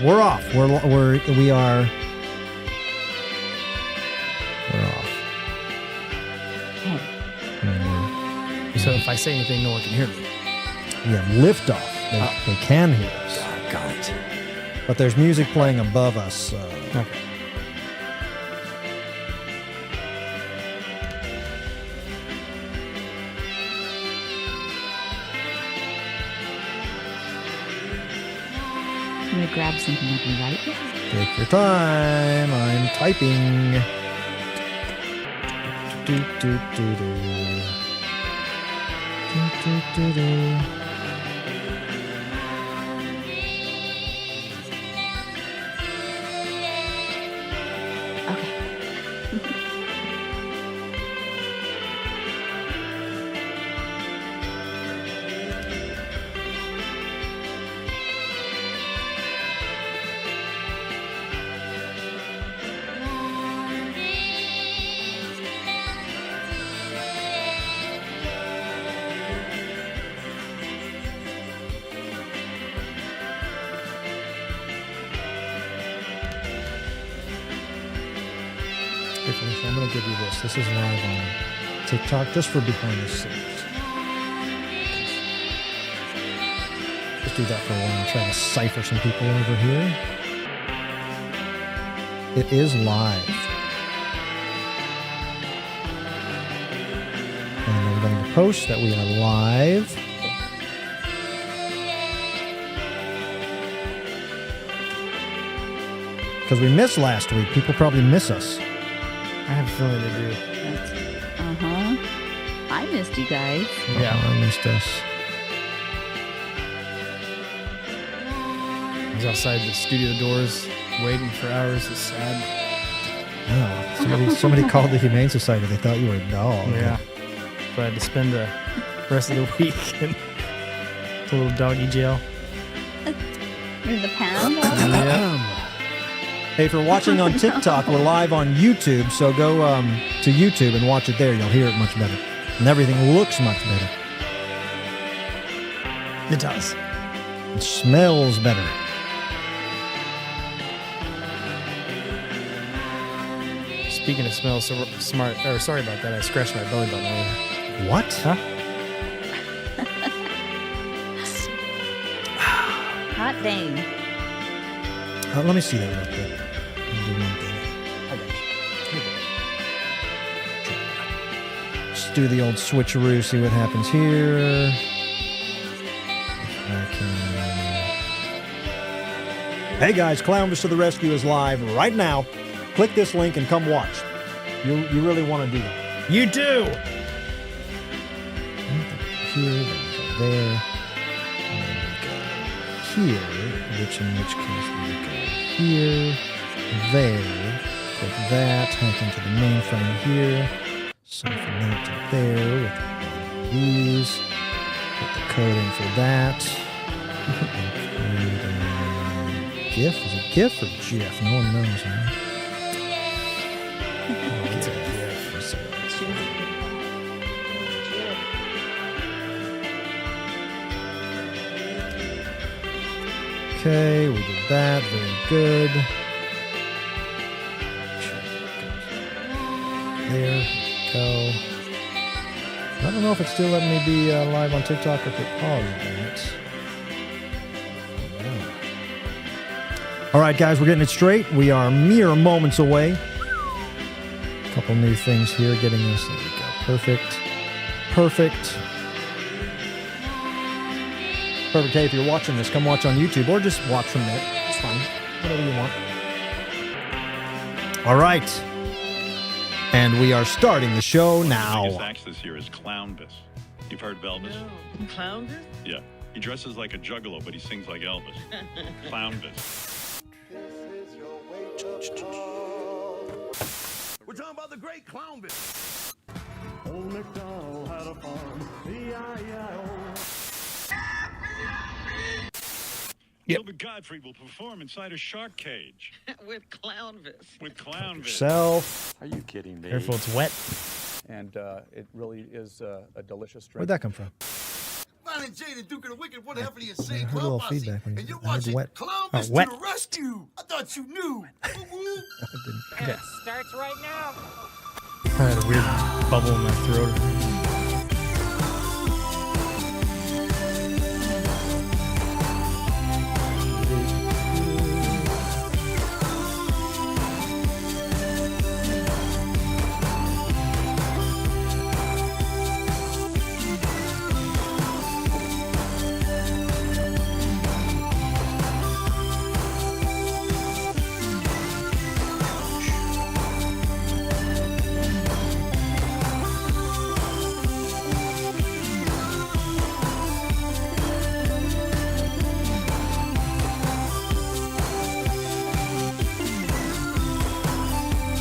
We're off. We're off. So if I say anything, no one can hear me. We have liftoff. They can hear us. Got it. But there's music playing above us. Okay. I'm going to grab something and be right back. Take your time. I'm typing. Do, do, do, do. Do, do, do, do. Okay. Hey, Felicia, I'm going to give you this. This is live on TikTok, just for behind the scenes. Just do that for a while. Try to cipher some people over here. It is live. And I'm going to post that we are live. Because we missed last week. People probably miss us. I have a feeling they do. I missed you guys. Yeah. I missed us. I was outside the studio doors waiting for hours. It's sad. Oh, somebody called the Humane Society. They thought you were a dog. Yeah. So I had to spend the rest of the week in a little doggy jail. In the pound? Hey, if you're watching on TikTok, we're live on YouTube, so go to YouTube and watch it there. You'll hear it much better. And everything looks much better. It does. It smells better. Speaking of smells, so smart. Or sorry about that. I scratched my belly button earlier. What? Huh? Hot dang. Let me see that real quick. Let me do one thing. Let's do the old switcheroo, see what happens here. Hey guys, Clownvis to the Rescue is live right now. Click this link and come watch. You really want to do that. You do! Here, then we go there, and then we go here, which in which case we go here, there, click that, hack into the mainframe here, siphon that to there with one of these, put the code in for that, include GIF, is it GIF or GIF? No one knows, man. It's a gift. Okay, we did that. Very good. There we go. I don't know if it's still letting me be live on TikTok or if it paused that. All right, guys, we're getting it straight. We are mere moments away. A couple new things here getting us. There we go. Perfect. Perfect. Perfect. Hey, if you're watching this, come watch on YouTube or just watch from there. It's fine. Whatever you want. All right. And we are starting the show now. The biggest act this year is Clownvis. You've heard of Elvis? No. Clownvis? Yeah. He dresses like a juggalo, but he sings like Elvis. Clownvis. We're talking about the great Clownvis. Old MacDonald had a farm. E-I-E-I-O. Gilbert Godfrey will perform inside a shark cage. With Clownvis. With Clownvis. Self. Are you kidding me? Careful, it's wet. And it really is a delicious drink. Where'd that come from? Ron and Jay, the Duke of the Wicked, one half of the insane heard a little clown posse. feedback when And you're I heard watching wet. Clownvis Oh, wet. to the rescue. I thought you knew. Woo-woo. Okay. Starts right now. I had a weird bubble in my throat.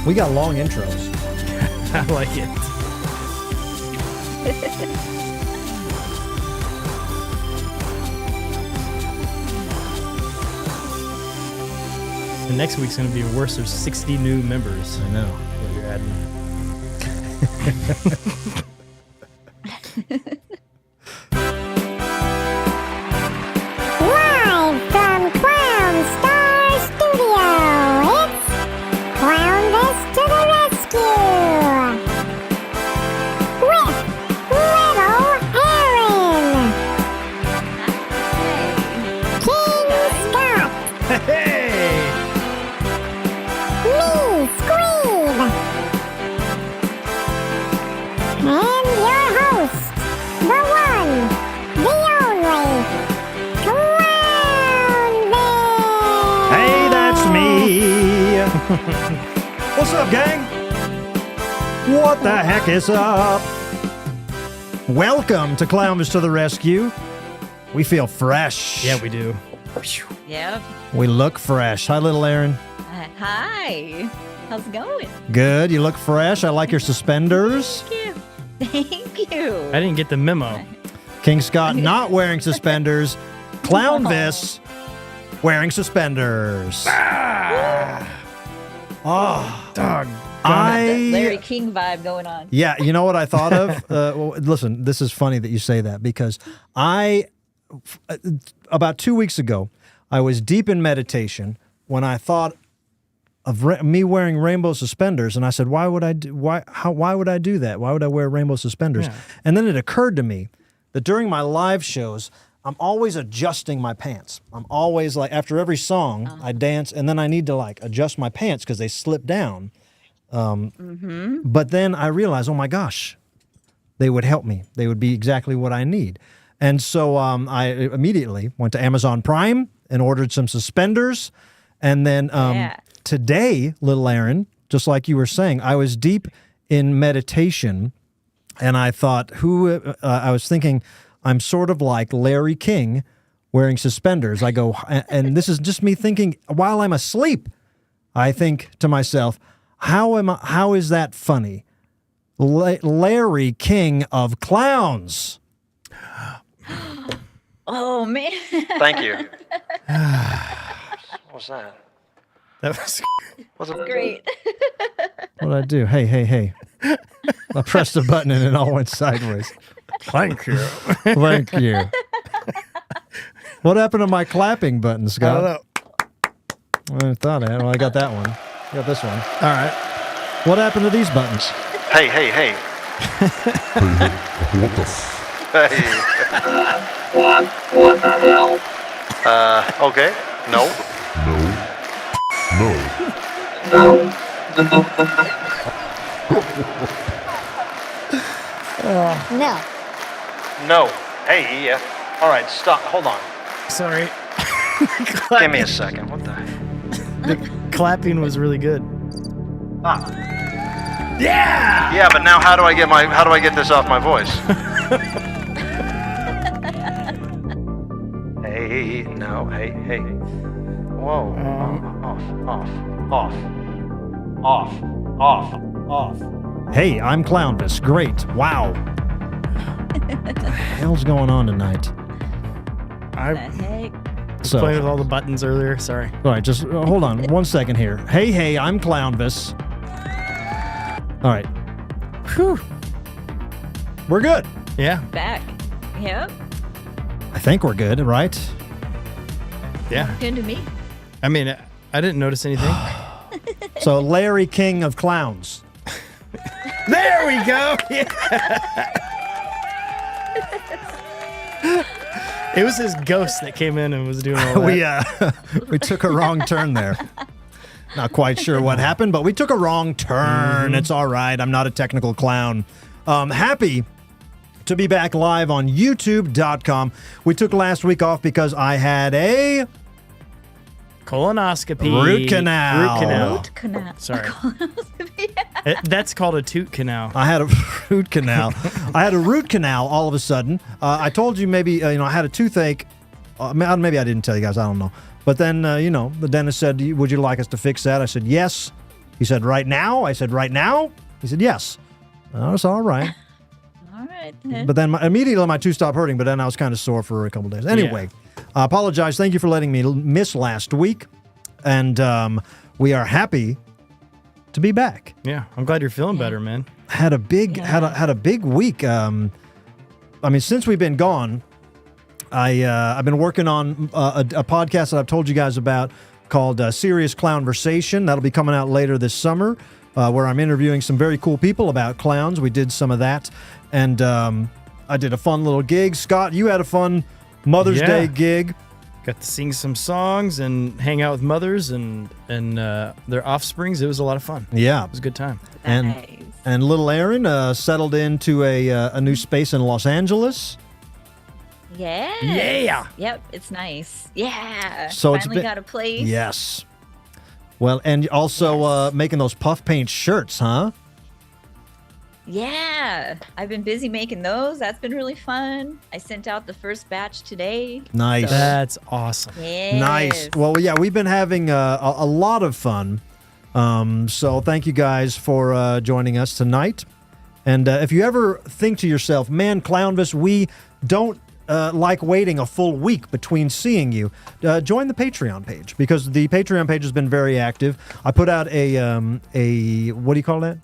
We got long intros. I like it. The next week's gonna be worse. There's 60 new members. I know. that you're adding. Live from Clown Star Studio, it's Clownvis to the rescue! With Little Aaron, King Scott, Hey! me, Squeeb, and your host, the one, the only, Clownvis! Hey, that's me. What's up, gang? What the heck is up? Welcome to Clownvis to the rescue. We feel fresh. Yeah, we do. Yep. We look fresh. Hi, little Aaron. Hi. How's it going? Good. You look fresh. I like your suspenders. Thank you. Thank you. I didn't get the memo. King Scott not wearing suspenders. Clownvis wearing suspenders. Oh, Dog. Larry King vibe going on. Yeah, you know what I thought of? Well, listen, this is funny that you say that because about 2 weeks ago, I was deep in meditation when I thought of me wearing rainbow suspenders, and I said, why would I do that? Why would I wear rainbow suspenders? Yeah. And then it occurred to me that during my live shows, I'm always adjusting my pants. I'm always like, after every song, I dance, and then I need to like adjust my pants because they slip down. But then I realized, oh my gosh, they would help me. They would be exactly what I need. And so I immediately went to Amazon Prime and ordered some suspenders. And then today, little Aaron, just like you were saying, I was deep in meditation, and I thought, I was thinking, I'm sort of like Larry King wearing suspenders. I go, and this is just me thinking while I'm asleep. I think to myself, how is that funny? Larry King of clowns. Oh, man. Thank you. What was that? That was What's it? Great. What did I do? Hey. I pressed a button and it all went sideways. Thank you. Thank you. What happened to my clapping button, Scott? I don't know. I thought I had. Well, I got that one. I got this one. All right. What happened to these buttons? Hey. What the Hey. What the hell? Okay. No. No. No. Hey, yeah. All right, stop. Hold on. Sorry. Give me a second. What the? The clapping was really good. Ah. Yeah. Yeah, but now how do I get this off my voice? Hey, no. Hey. Whoa. Off. Hey, I'm Clownvis. Great. Wow. What the hell's going on tonight? I The heck? was playing with all the buttons earlier. Sorry. All right, just hold on 1 second here. Hey, I'm Clownvis. All right. Whew. We're good. Yeah. Back. Yep. I think we're good, right? Yeah. Good to me. I mean, I didn't notice anything. So Larry, king of clowns. There we go. Yeah. It was his ghost that came in and was doing all that. We took a wrong turn there. Not quite sure what happened, but we took a wrong turn. It's all right. I'm not a technical clown. Happy to be back live on YouTube.com. We took last week off because I had a Colonoscopy. root canal. Root canal. Sorry. That's called a toot canal. I had a root canal. I had a root canal all of a sudden. I told you maybe, I had a toothache. Maybe I didn't tell you guys. I don't know. But then, the dentist said, would you like us to fix that? I said, yes. He said, right now? I said, right now? He said, yes. Oh, it's all right. All right, then. But then immediately my tooth stopped hurting, but then I was kind of sore for a couple days. Anyway, I apologize. Thank you for letting me miss last week. And we are happy to be back. Yeah, I'm glad you're feeling better, man. Had a big week. Since we've been gone, I've been working on a podcast that I've told you guys about called Serious Clownversation. That'll be coming out later this summer, where I'm interviewing some very cool people about clowns. We did some of that, and I did a fun little gig. Scott, you had a fun Mother's Day gig. Got to sing some songs and hang out with mothers and their offsprings. It was a lot of fun. Yeah, it was a good time. Nice. And little Aaron settled into a new space in Los Angeles. Yeah. Yeah. Yep, it's nice. Yeah. So it's finally got a place. Yes. Well, and also making those puff paint shirts, huh? Yeah. I've been busy making those. That's been really fun. I sent out the first batch today. Nice. That's awesome. Yes. Nice. Well, yeah, we've been having a lot of fun. So thank you guys for joining us tonight. And if you ever think to yourself, man, Clownvis, we don't like waiting a full week between seeing you, join the Patreon page, because the Patreon page has been very active. I put out a what do you call that?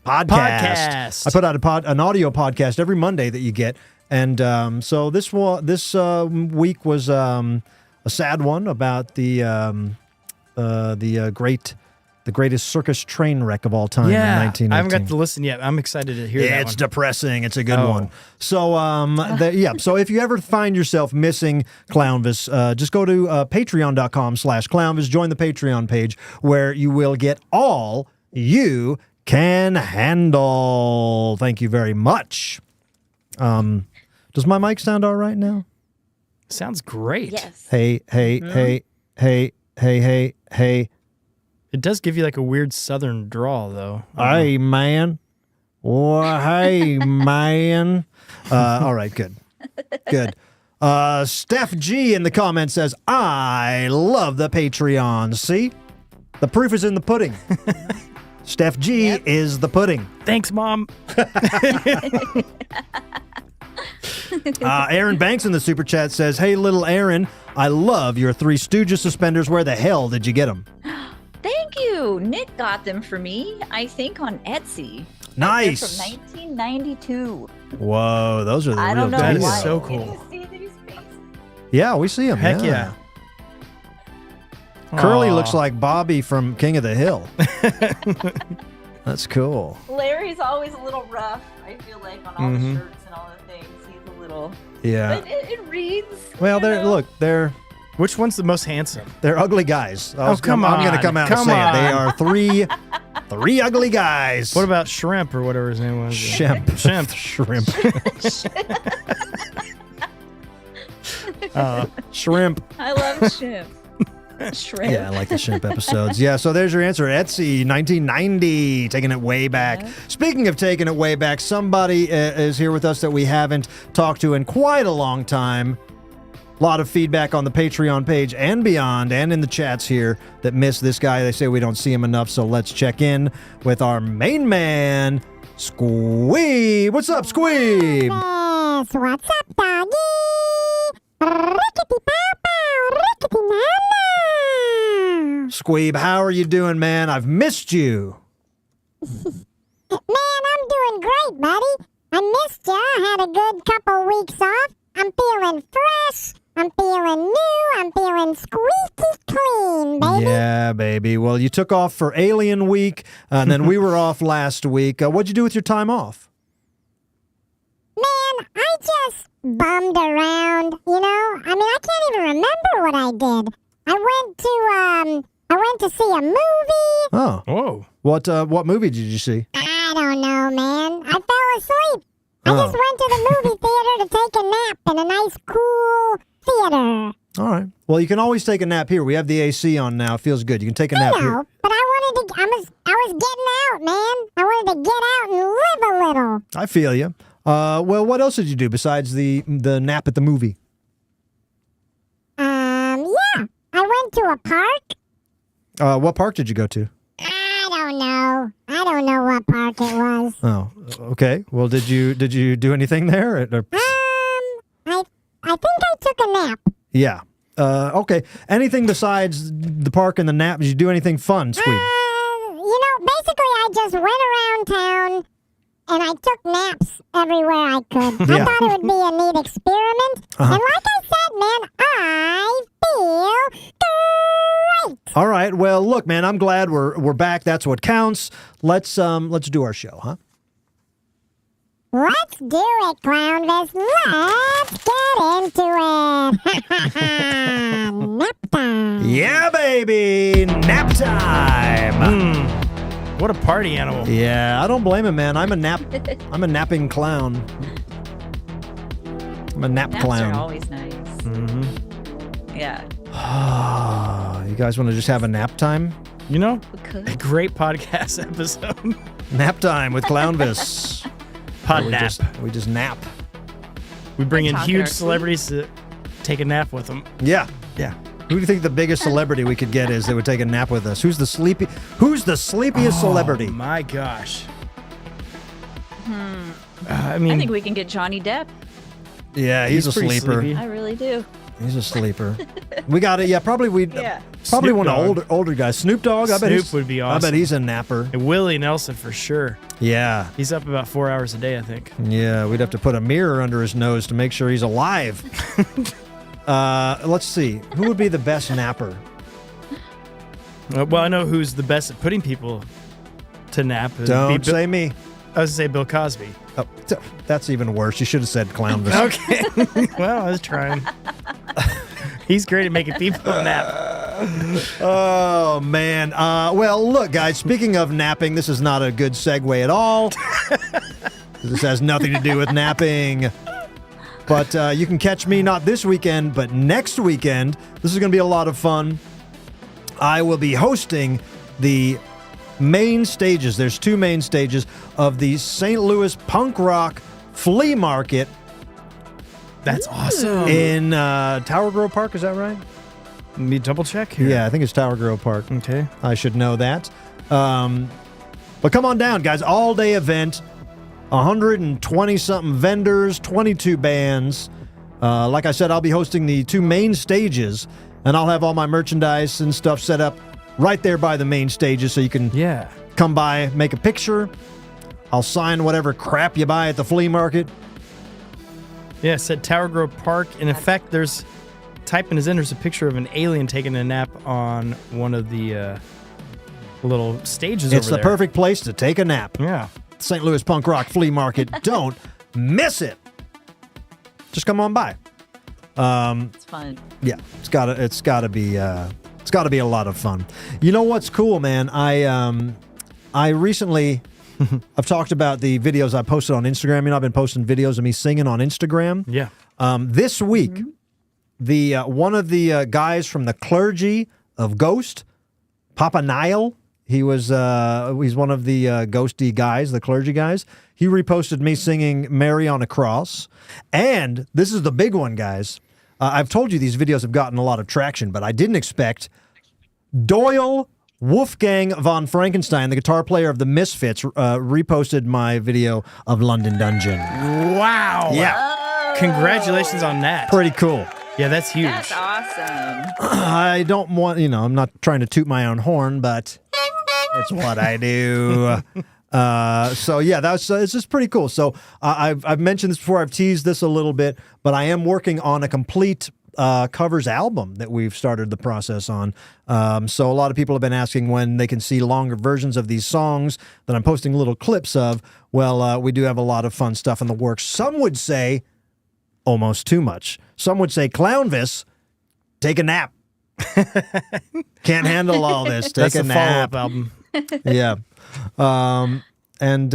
Podcast. I put out an audio podcast every Monday that you get, and so this week was a sad one about the greatest circus train wreck of all time in 1918. I haven't got to listen yet. I'm excited to hear that it's one. depressing. It's a good one. So, so if you ever find yourself missing Clownvis, just go to patreon.com/Clownvis, join the Patreon page, where you will get all you can handle. Thank you very much. Does my mic sound all right now? Sounds great. Yes. Hey. It does give you like a weird southern drawl, though. Hey, man. Well, hey, man. All right, good. Good. Steph G in the comments says, I love the Patreon. See? The proof is in the pudding. Steph G is the pudding. Thanks, Mom. Aaron Banks in the super chat says, hey, little Aaron, I love your Three Stooges suspenders. Where the hell did you get them? Thank you. Nick got them for me, I think, on Etsy. Nice. They're from 1992. Whoa, those are the I real don't know That is why. so Can cool. you see these faces? Yeah, we see them. Heck yeah. Curly Aw. looks like Bobby from King of the Hill. That's cool. Larry's always a little rough, I feel like, on all the shirts and all the things. He's a little... Yeah. But it reads. Well, you know. Which one's the most handsome? They're ugly guys. Come I'm going to on. come out and Come say it. They on. are three ugly guys. What about Shrimp or whatever his name was? Shrimp? Shrimp. Shrimp. Shrimp. I love shrimp. Shrimp. Yeah, I like the shrimp episodes. Yeah, so there's your answer. Etsy, 1990, taking it way back. Yeah. Speaking of taking it way back, somebody is here with us that we haven't talked to in quite a long time. A lot of feedback on the Patreon page and beyond, and in the chats here that miss this guy. They say we don't see him enough, so let's check in with our main man, Squeeb. What's up, Squeeb? Yes, what's up, doggy? Rickety-pow-pow, rickety-now-now. Squeeb, how are you doing, man? I've missed you. Man, I'm doing great, buddy. I missed ya. I had a good couple weeks off. I'm feeling fresh. I'm feeling new. I'm feeling squeaky clean, baby. Yeah, baby. Well, you took off for Alien Week, and then we were off last week. What'd you do with your time off? Man, I just bummed around, you know? I mean, I can't even remember what I did. I went to see a movie. Oh. Whoa. What movie did you see? I don't know, man. I fell asleep. I just went to the movie theater to take a nap in a nice, cool theater. All right. Well, you can always take a nap here. We have the AC on now. It feels good. You can take a nap I here. know, but I was getting out, man. I wanted to get out and live a little. I feel you. Well, what else did you do besides the nap at the movie? Yeah. I went to a park. What park did you go to? I don't know. I don't know what park it was. Oh, okay. Well, did you do anything there? I think I took a nap. Yeah. Okay. Anything besides the park and the nap? Did you do anything fun, Squeeb? You know, basically I just went around town and I took naps everywhere I could. Yeah. I thought it would be a neat experiment. And like I said, man, I feel great. All right. Well, look, man, I'm glad we're back. That's what counts. Let's do our show, huh? Let's do it, Clownvis. Let's get into it. Nap time. Yeah, baby. Nap time. What a party animal. Yeah, I don't blame him, man. I'm a napping clown. I'm a nap Naps clown. are always nice. Yeah. You guys want to just have a nap time? You know, We could. a great podcast episode. Nap time with Clownvis. Pod we nap. we just nap. We bring in Talk in huge our sleep. celebrities to take a nap with them. Yeah. Yeah. Who do you think the biggest celebrity we could get is that would take a nap with us? Who's the sleepiest celebrity? Oh my gosh. I I mean, think we can get Johnny Depp. Yeah, he's a pretty sleeper. sleepy. I really do. He's a sleeper. We got it. Yeah, probably we. Yeah. Probably Snoop one Dogg. of older guys. Snoop Dogg. I bet Snoop he's, would be I bet awesome. he's a napper. And Willie Nelson for sure. Yeah. He's up about 4 hours a day, I think. Yeah, we'd have to put a mirror under his nose to make sure he's alive. Let's see. Who would be the best napper? Well, I know who's the best at putting people to nap. It'd be Don't say me. I was going to say Bill Cosby. Oh, that's even worse. You should have said Clownvis. Okay. Well, I was trying. He's great at making people nap. Oh, man. Well, look, guys, speaking of napping, this is not a good segue at all. This has nothing to do with napping. But you can catch me not this weekend, but next weekend. This is going to be a lot of fun. I will be hosting the main stages. There's two main stages of the St. Louis Punk Rock Flea Market That's awesome. in Tower Grove Park. Is that right? Let me double check here. Yeah, I think it's Tower Grove Park. Okay. I should know that. But come on down, guys. All-day event. 120-something vendors, 22 bands. Like I said, I'll be hosting the two main stages, and I'll have all my merchandise and stuff set up right there by the main stages so you can Yeah. come by, make a picture. I'll sign whatever crap you buy at the flea market. Yeah, it said Tower Grove Park. In effect, there's typing is in. There's a picture of an alien taking a nap on one of the little stages It's over the there. perfect place to take a nap. Yeah. St. Louis Punk Rock Flea Market. Don't miss it. Just come on by. It's fun. Yeah, it's gotta be a lot of fun. You know what's cool, man? I recently I've talked about the videos I posted on Instagram. You know, I've been posting videos of me singing on Instagram. Yeah. This week, the one of the guys from the clergy of Ghost, Papa Nile, he's one of the ghosty guys, the clergy guys. He reposted me singing Mary on a Cross. And this is the big one, guys. I've told you these videos have gotten a lot of traction, but I didn't expect Doyle Wolfgang von Frankenstein, the guitar player of the Misfits, reposted my video of London Dungeon. Wow. Yeah, Congratulations on that. pretty cool. Yeah, that's huge. That's awesome. I don't want, I'm not trying to toot my own horn, but it's what I do. So yeah, that's it's just pretty cool. So I've mentioned this before. I've teased this a little bit, but I am working on a complete covers album that we've started the process on. So a lot of people have been asking when they can see longer versions of these songs that I'm posting little clips of. Well, we do have a lot of fun stuff in the works. Some would say almost too much. Some would say, Clownvis, take a nap. Can't handle all this. Take That's a the nap. follow-up album. Yeah. And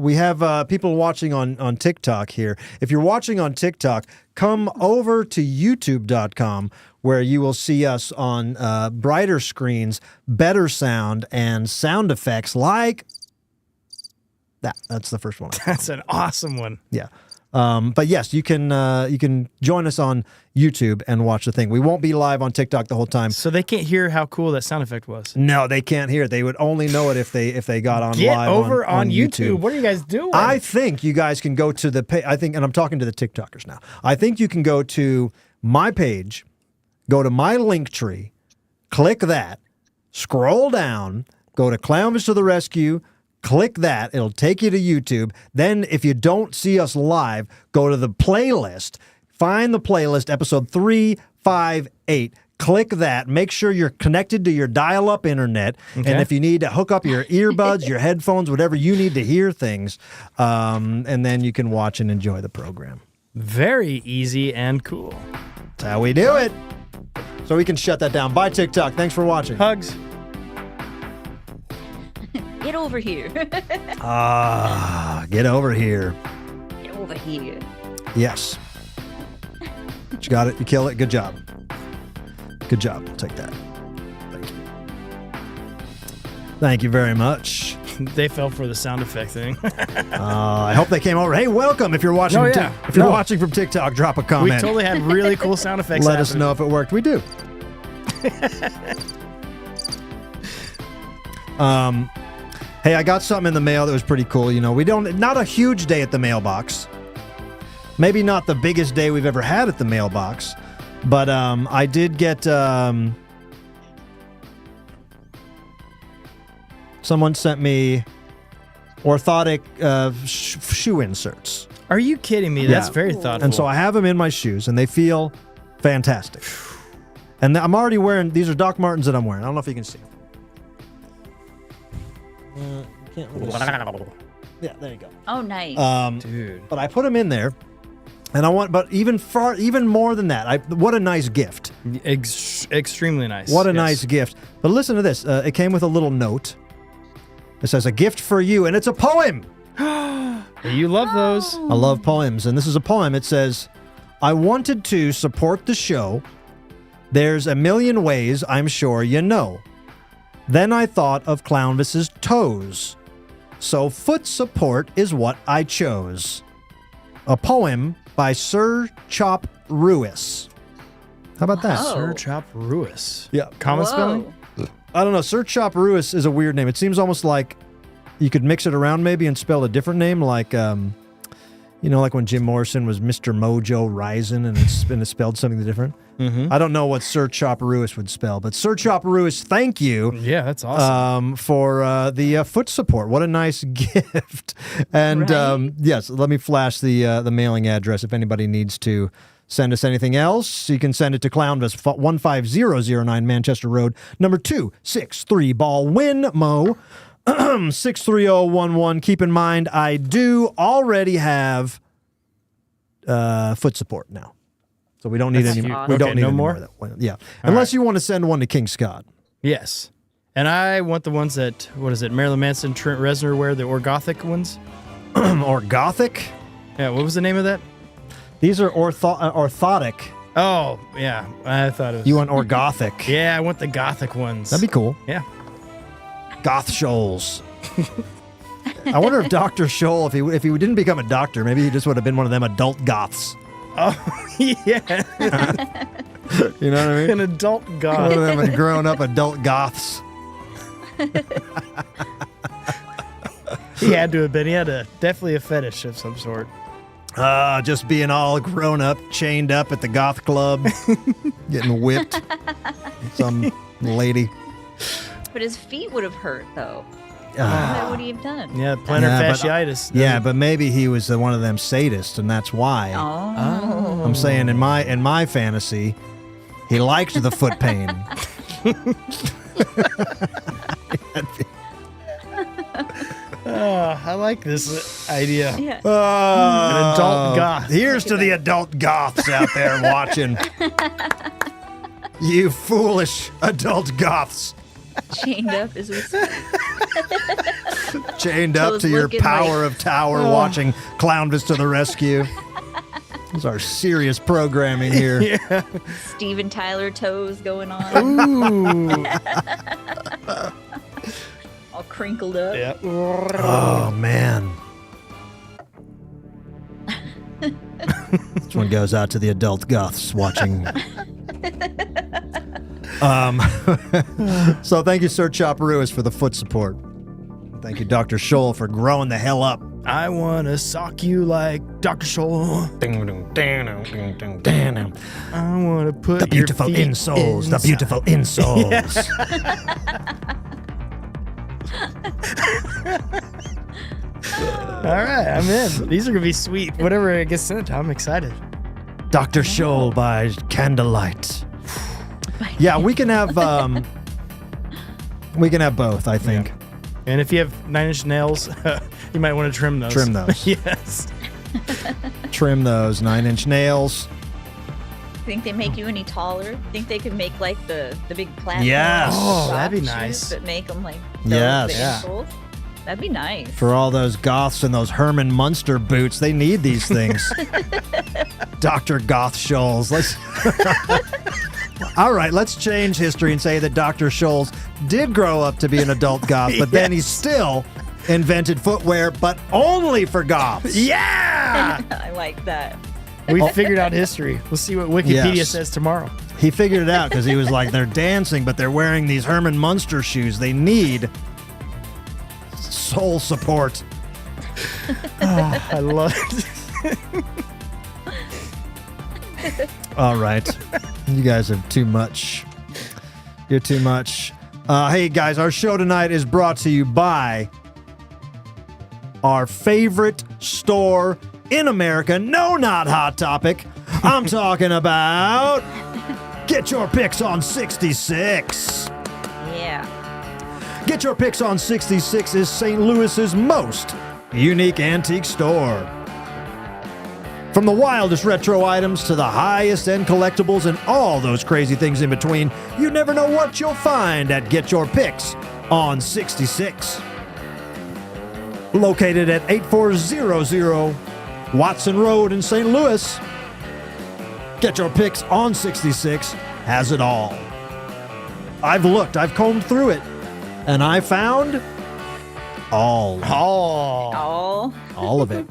we have people watching on TikTok here. If you're watching on TikTok, come over to youtube.com where you will see us on brighter screens, better sound, and sound effects like that. That's the first one. That's an awesome one. Yeah. But yes, you can join us on YouTube and watch the thing. We won't be live on TikTok the whole time. So they can't hear how cool that sound effect was. No, they can't hear it. They would only know it if they got on Get live over on YouTube. What are you guys doing? I think you guys can go to the page. I think, and I'm talking to the TikTokers now. I think you can go to my page, go to my link tree, click that, scroll down, go to Clownvis to the Rescue. Click that. It'll take you to YouTube. Then if you don't see us live, go to the playlist. Find the playlist, episode 358. Click that. Make sure you're connected to your dial-up internet. Okay. And if you need to hook up your earbuds, your headphones, whatever you need to hear things, and then you can watch and enjoy the program. Very easy and cool. That's how we do it. So we can shut that down. Bye, TikTok. Thanks for watching. Hugs. Get over here. Get over here. Get over here. Yes. You got it. You kill it. Good job. Good job. I'll take that. Thank you. Thank you very much. They fell for the sound effect thing. I hope they came over. Hey, welcome. If you're watching, if you're watching from TikTok, drop a We comment. totally had really cool sound effects. Let us know if it worked. We do. Hey, I got something in the mail that was pretty cool. You know, not a huge day at the mailbox. Maybe not the biggest day we've ever had at the mailbox, but I did get someone sent me orthotic shoe inserts. Are you kidding me? That's very thoughtful. And so I have them in my shoes, and they feel fantastic. And I'm already wearing, these are Doc Martens that I'm wearing. I don't know if you can see. Can't really see. Yeah, there you go. Oh, nice. Dude. But I put them in there, and I want, but even more than that, what a nice gift. Extremely nice. What a nice gift. But listen to this. It came with a little note. It says, "A gift for you," and it's a poem. You love those. I love poems, and this is a poem. It says, "I wanted to support the show. There's a million ways I'm sure you know. Then I thought of Clownvis's toes. So foot support is what I chose." A poem by Sir Chop Ruiz. How about that? Oh. Sir Chop Ruiz. Yeah. Common Whoa. spelling? I don't know. Sir Chop Ruiz is a weird name. It seems almost like you could mix it around maybe and spell a different name, like like when Jim Morrison was Mr. Mojo Rising and it's spelled something different. Mm-hmm. I don't know what Sir Chop Ruiz would spell, but Sir Chop Ruiz, thank you. Yeah, that's awesome. For the foot support. What a nice gift. And Right. yes, let me flash the mailing address if anybody needs to send us anything else. You can send it to Clownvis, 15009 Manchester Road, number 263 Ballwin, Mo. 63011. Keep in mind, I do already have foot support now, so we don't need That's any. awesome. We don't Okay, need no any more? of that. Well, yeah, unless you want to send one to King Scott. Yes. And I want the ones that, what is it, Marilyn Manson, Trent Reznor wear, the orgothic ones. Or Gothic. Yeah, what was the name of that? These are orthotic. Oh, yeah. I thought it was. You want orgothic? Yeah, I want the gothic ones. That'd be cool. Yeah. Goth Shoals. I wonder if Dr. Scholl, if he didn't become a doctor, maybe he just would have been one of them adult goths. Oh, yeah. You know what I mean? An adult One goth. of them grown up adult goths. He had to have been. He had definitely a fetish of some sort. Just being all grown up, chained up at the goth club, getting whipped. Some lady. But his feet would have hurt, though. What would he have done? Yeah, plantar Yeah, but- fasciitis. Yeah, but maybe he was one of them sadists, and that's why. Oh. I'm saying in my fantasy, he liked the foot pain. I like this idea. Yeah. An adult goth. Here's to the adult goths out there watching. You foolish adult goths. Chained up as we speak. Chained up Toes to your looking power like- of tower watching Clownvis to the rescue. This is our serious programming here. Steven Tyler toes going on. Ooh. All crinkled up. Yeah. Oh, man. This one goes out to the adult goths watching. So thank you, Sir Chopperoo, for the foot support. Thank you, Dr. Scholl, for growing the hell up. I want to sock you like Dr. Scholl. I want to put The beautiful your feet insoles. The inside. beautiful insoles. All right, I'm in. These are going to be sweet. Whatever gets sent, I'm excited. Dr. Scholl by candlelight. Yeah, we can have both, I think. And if you have 9-inch nails, you might want to trim those. Trim those. Yes. Trim those 9-inch nails. Think they make you any taller? Think they could make like the big platform? Yes. Oh, soft that'd be shoes, nice. But make them like those Yes. big Yeah. soles? That'd be nice. For all those goths and those Herman Munster boots, they need these things. Dr. Goth Scholes. Let's. All right, let's change history and say that Dr. Scholes did grow up to be an adult goth, but then he still invented footwear, but only for goths. Yeah! I like that. We figured out history. We'll see what Wikipedia Yes. says tomorrow. He figured it out because he was like, they're dancing, but they're wearing these Herman Munster shoes. They need sole support. I love it. All right. You guys have too much. You're too much. Hey, guys, our show tonight is brought to you by our favorite store in America. No, not Hot Topic. I'm talking about Get Your Picks on 66. Yeah. Get Your Picks on 66 is St. Louis's most unique antique store. From the wildest retro items to the highest end collectibles and all those crazy things in between, you never know what you'll find at Get Your Picks on 66. Located at 8400 Watson Road in St. Louis, Get Your Picks on 66 has it all. I've looked, I've combed through it, and I found all of it.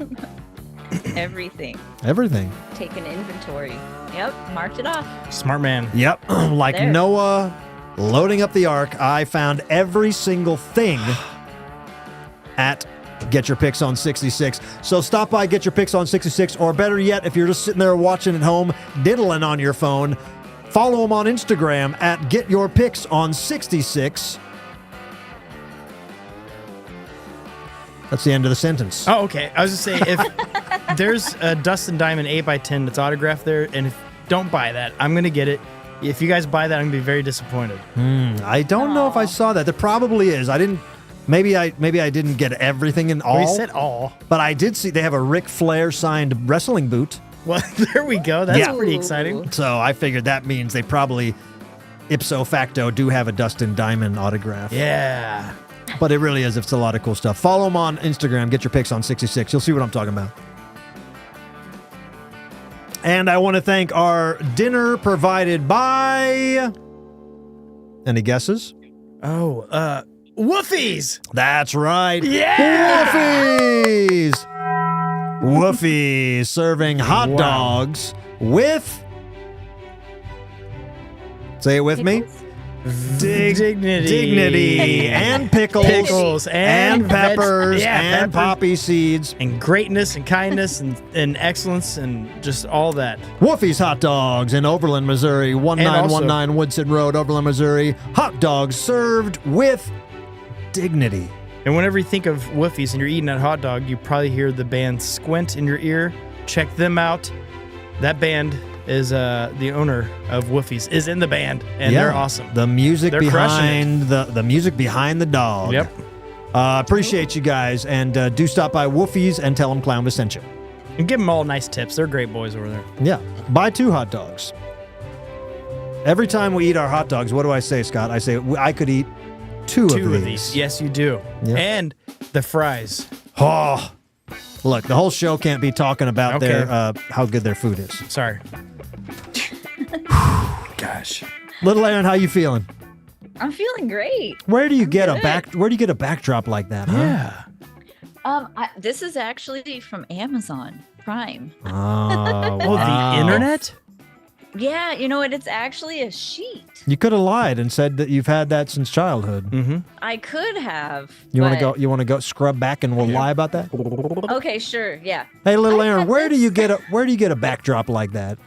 Everything. Everything. Take an inventory. Yep. Marked it off. Smart man. Yep. Like There. Noah loading up the ark, I found every single thing at Get Your Picks on 66. So stop by Get Your Picks on 66, or better yet, if you're just sitting there watching at home, diddling on your phone, follow them on Instagram at Get Your Picks on 66. That's the end of the sentence. Oh, okay. I was just saying, if there's a Dustin Diamond 8x10 that's autographed there, and if don't buy that, I'm going to get it. If you guys buy that, I'm going to be very disappointed. I don't know if I saw that. There probably is. I didn't. Maybe I didn't get everything in all. We said all. But I did see they have a Ric Flair signed wrestling boot. Well, there we go. That's Yeah. pretty exciting. So I figured that means they probably ipso facto do have a Dustin Diamond autograph. Yeah. But it really is. It's a lot of cool stuff. Follow them on Instagram. Get Your Picks on 66. You'll see what I'm talking about. And I want to thank our dinner provided by... Any guesses? Oh, Woofies. That's right. Yeah! Woofies! Woofies serving hot Wow. dogs with... Say it with me. Dignity and pickles and peppers and poppy seeds and greatness and kindness and excellence and just all that. Woofie's Hot Dogs in Overland, Missouri, 1919 Woodson Road, Overland, Missouri. Hot dogs served with dignity. And whenever you think of Woofies and you're eating that hot dog, you probably hear the band Squint in your ear. Check them out. That band is the owner of Woofies is in the band, and they're awesome. The music They're crushing behind the music behind the dog. Yep. Appreciate you guys, and do stop by Woofies and tell them Clownvis sent you. And give them all nice tips. They're great boys over there. Yeah. Buy 2 hot dogs. Every time we eat our hot dogs, what do I say, Scott? I say I could eat 2 of these. Yes, you do. Yep. And the fries. Oh, look, the whole show can't be talking about their how good their food is. Sorry. Gosh. Little Aaron, how you feeling? I'm feeling great. Where do you get a backdrop like that, huh? Yeah. This is actually from Amazon Prime. Oh, wow. The internet? Yeah, you know what? It's actually a sheet. You could have lied and said that you've had that since childhood. Mm-hmm. I could have. You want to go? You want to go scrub back and we'll lie about that? Okay, sure. Yeah. Hey, little Aaron, where do you get a backdrop like that?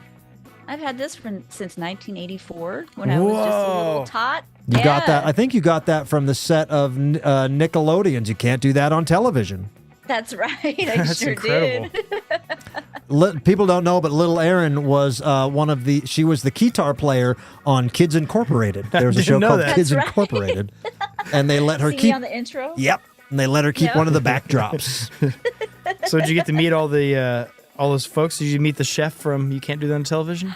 I've had this since 1984 when I was just a little tot. You got that? I think you got that from the set of Nickelodeon's. You can't do that on television. That's right. I That's sure incredible. did. People don't know, but Little Aaron was she was the guitar player on Kids Incorporated. There was a show called that. Kids That's right. Incorporated, and they let her See me keep. on the intro? Yep, and they let her keep Yep. one of the backdrops. So did you get to meet all those folks? Did you meet the chef from You Can't Do That on Television?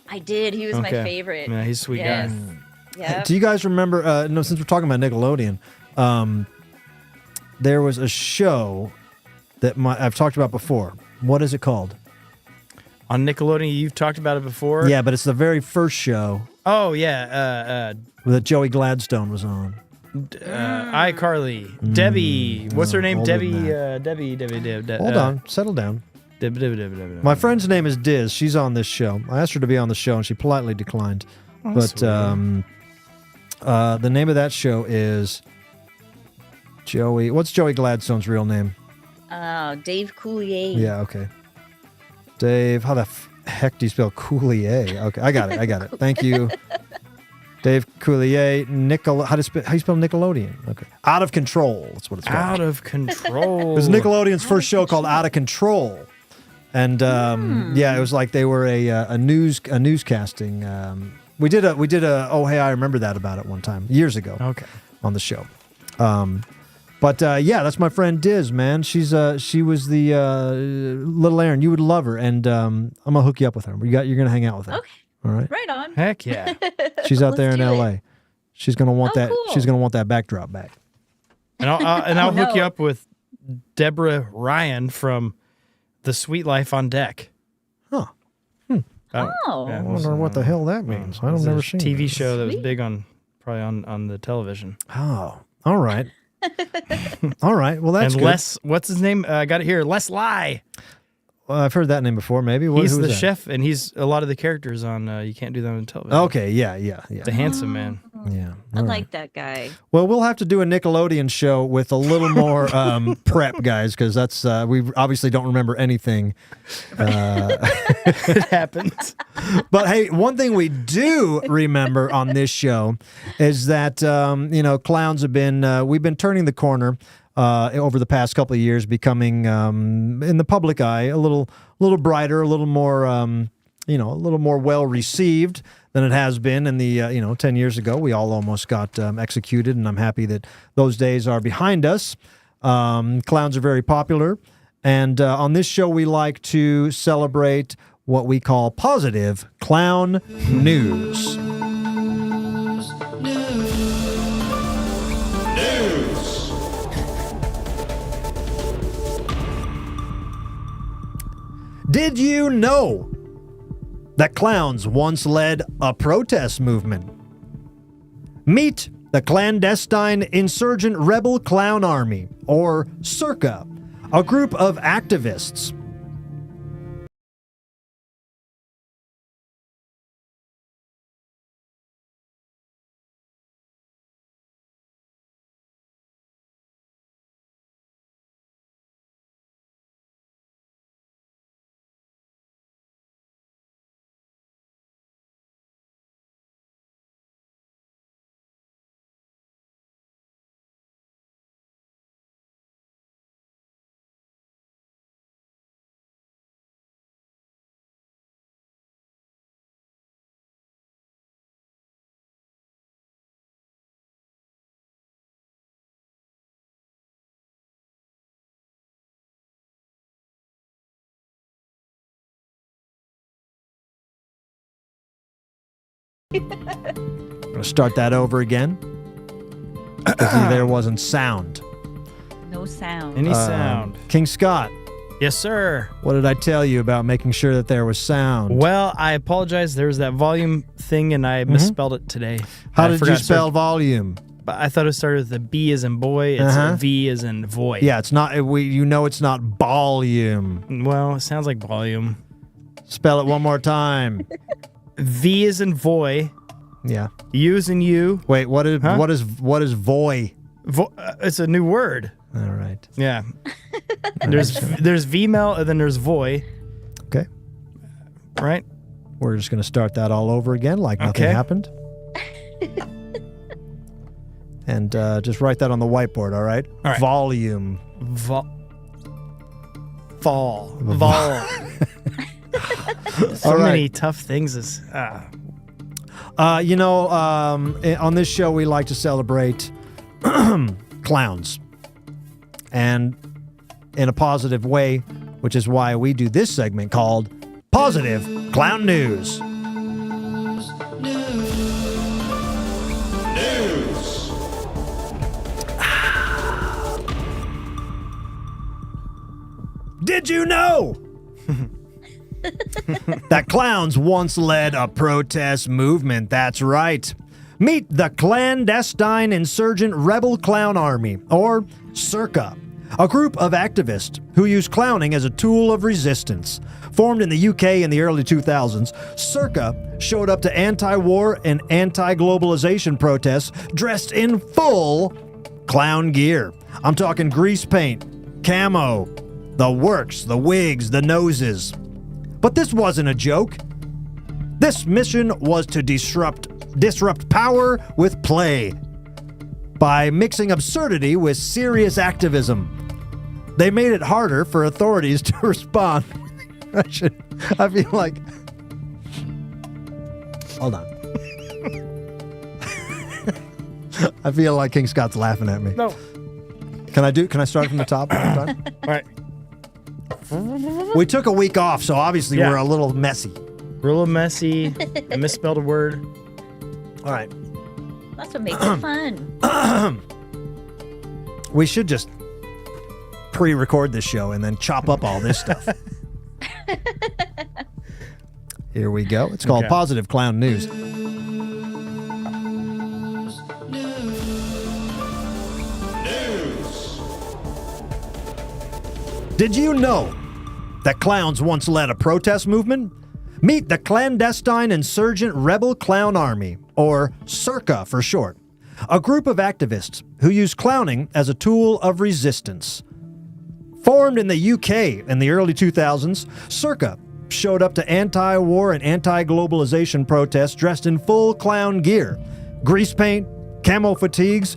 I did. He was my Okay. favorite. Yeah, he's a sweet yes. guy. Yep. Do you guys remember? No, since we're talking about Nickelodeon, there was a show that I've talked about before. What is it called? On Nickelodeon, you've talked about it before? Yeah, but it's the very first show Oh, yeah. that Joey Gladstone was on. iCarly. Debbie. What's her name? older Debbie. than Debbie. Hold on, settle down. Debbie. My friend's name is Diz. She's on this show. I asked her to be on the show, and she politely declined. Oh, But sweet. the name of that show is Joey. What's Joey Gladstone's real name? Dave Coulier. Yeah, okay. Dave, how the heck do you spell Coulier? Okay, I got it. Thank you. Dave Coulier, how do you spell Nickelodeon? Okay. Out of Control. That's what it's called. Out of Control. It was Nickelodeon's first show called Out of Control. And yeah, it was like they were a newscasting. We did a Oh Hey I Remember That about it one time years ago. Okay. On the show. But yeah, that's my friend Diz, man. She was the Little Aaron. You would love her, and I'm gonna hook you up with her. You're gonna hang out with her. Okay. All right. Right on. Heck yeah. She's out there in Let's do L.A. She's gonna want that. cool. She's gonna want that backdrop back. And I'll hook you no. up with Deborah Ryan from The Sweet Life on Deck. Huh. Oh. Yeah, I it was, wonder what the hell that means. I it was don't never a seen TV that. show that was Sweet. big on the television. Oh, all right. All right. Well, that's and good. Les, what's his name? I got it here. Les Lie. Well, I've heard that name before. Maybe He's who the is that? chef, and he's a lot of the characters on You Can't Do That on Television. Okay. Yeah. The handsome man. Yeah. I all right. like that guy. Well, we'll have to do a Nickelodeon show with a little more prep, guys, because that's we obviously don't remember anything. It happens. But hey, one thing we do remember on this show is that clowns have been we've been turning the corner over the past couple of years, becoming in the public eye a little brighter, a little more a little more well received than it has been in the 10 years ago. We all almost got executed, and I'm happy that those days are behind us. Clowns are very popular, and on this show we like to celebrate what we call positive clown news. Did you know that clowns once led a protest movement? Meet the Clandestine Insurgent Rebel Clown Army, or CIRCA, a group of activists I'm going to start that over again. Because there wasn't sound. No sound. Any sound. King Scott, Yes, sir. what did I tell you about making sure that there was sound? Well, I apologize. There was that volume thing, and I misspelled it today. How I did forgot you to spell start- volume? But I thought it started with a B as in boy. It's a V as in void. Yeah, it's not. It's not volume. Well, it sounds like volume. Spell it one more time. V as in voy. Yeah. U as in you. Wait, what is voy? It's a new word. All right. Yeah. there's Vmel and then there's voy. Okay. Right? We're just going to start that all over again like nothing Okay. happened. And just write that on the whiteboard, all right? All right. Volume. Fall. So All right. many tough things. On this show, we like to celebrate clowns. And in a positive way, which is why we do this segment called Positive Clown News. Did you know that clowns once led a protest movement? That's right. Meet the Clandestine Insurgent Rebel Clown Army, or CIRCA, a group of activists who use clowning as a tool of resistance. Formed in the UK in the early 2000s, CIRCA showed up to anti-war and anti-globalization protests dressed in full clown gear. I'm talking grease paint, camo, the works, the wigs, the noses. But this wasn't a joke. This mission was to disrupt power with play by mixing absurdity with serious activism. They made it harder for authorities to respond. I feel like... Hold on. I feel like King Scott's laughing at me. No. Can I start from the top one more time? All right. We took a week off, so obviously Yeah. we're a little messy. We're a little messy. I misspelled a word. All right. That's what makes it fun. We should just pre-record this show and then chop up all this stuff. Here we go. It's called Okay. Positive Clown News. Did you know that clowns once led a protest movement? Meet the Clandestine Insurgent Rebel Clown Army, or CIRCA for short, a group of activists who use clowning as a tool of resistance. Formed in the UK in the early 2000s, CIRCA showed up to anti-war and anti-globalization protests dressed in full clown gear, grease paint, camo fatigues,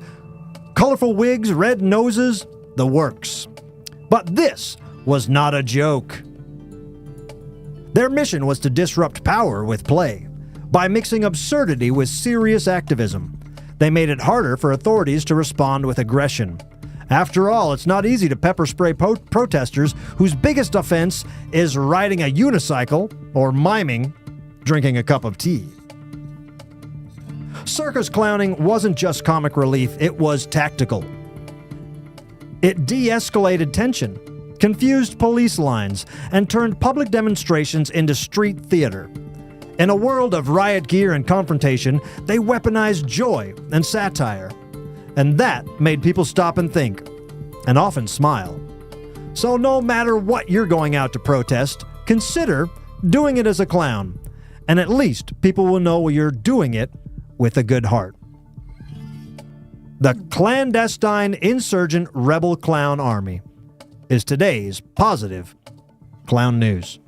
colorful wigs, red noses, the works. But this was not a joke. Their mission was to disrupt power with play by mixing absurdity with serious activism. They made it harder for authorities to respond with aggression. After all, it's not easy to pepper spray protesters whose biggest offense is riding a unicycle or miming drinking a cup of tea. Circus clowning wasn't just comic relief, it was tactical. It de-escalated tension, confused police lines, and turned public demonstrations into street theater. In a world of riot gear and confrontation, they weaponized joy and satire. And that made people stop and think, and often smile. So no matter what you're going out to protest, consider doing it as a clown. And at least people will know you're doing it with a good heart. The Clandestine Insurgent Rebel Clown Army is today's Positive Clown News.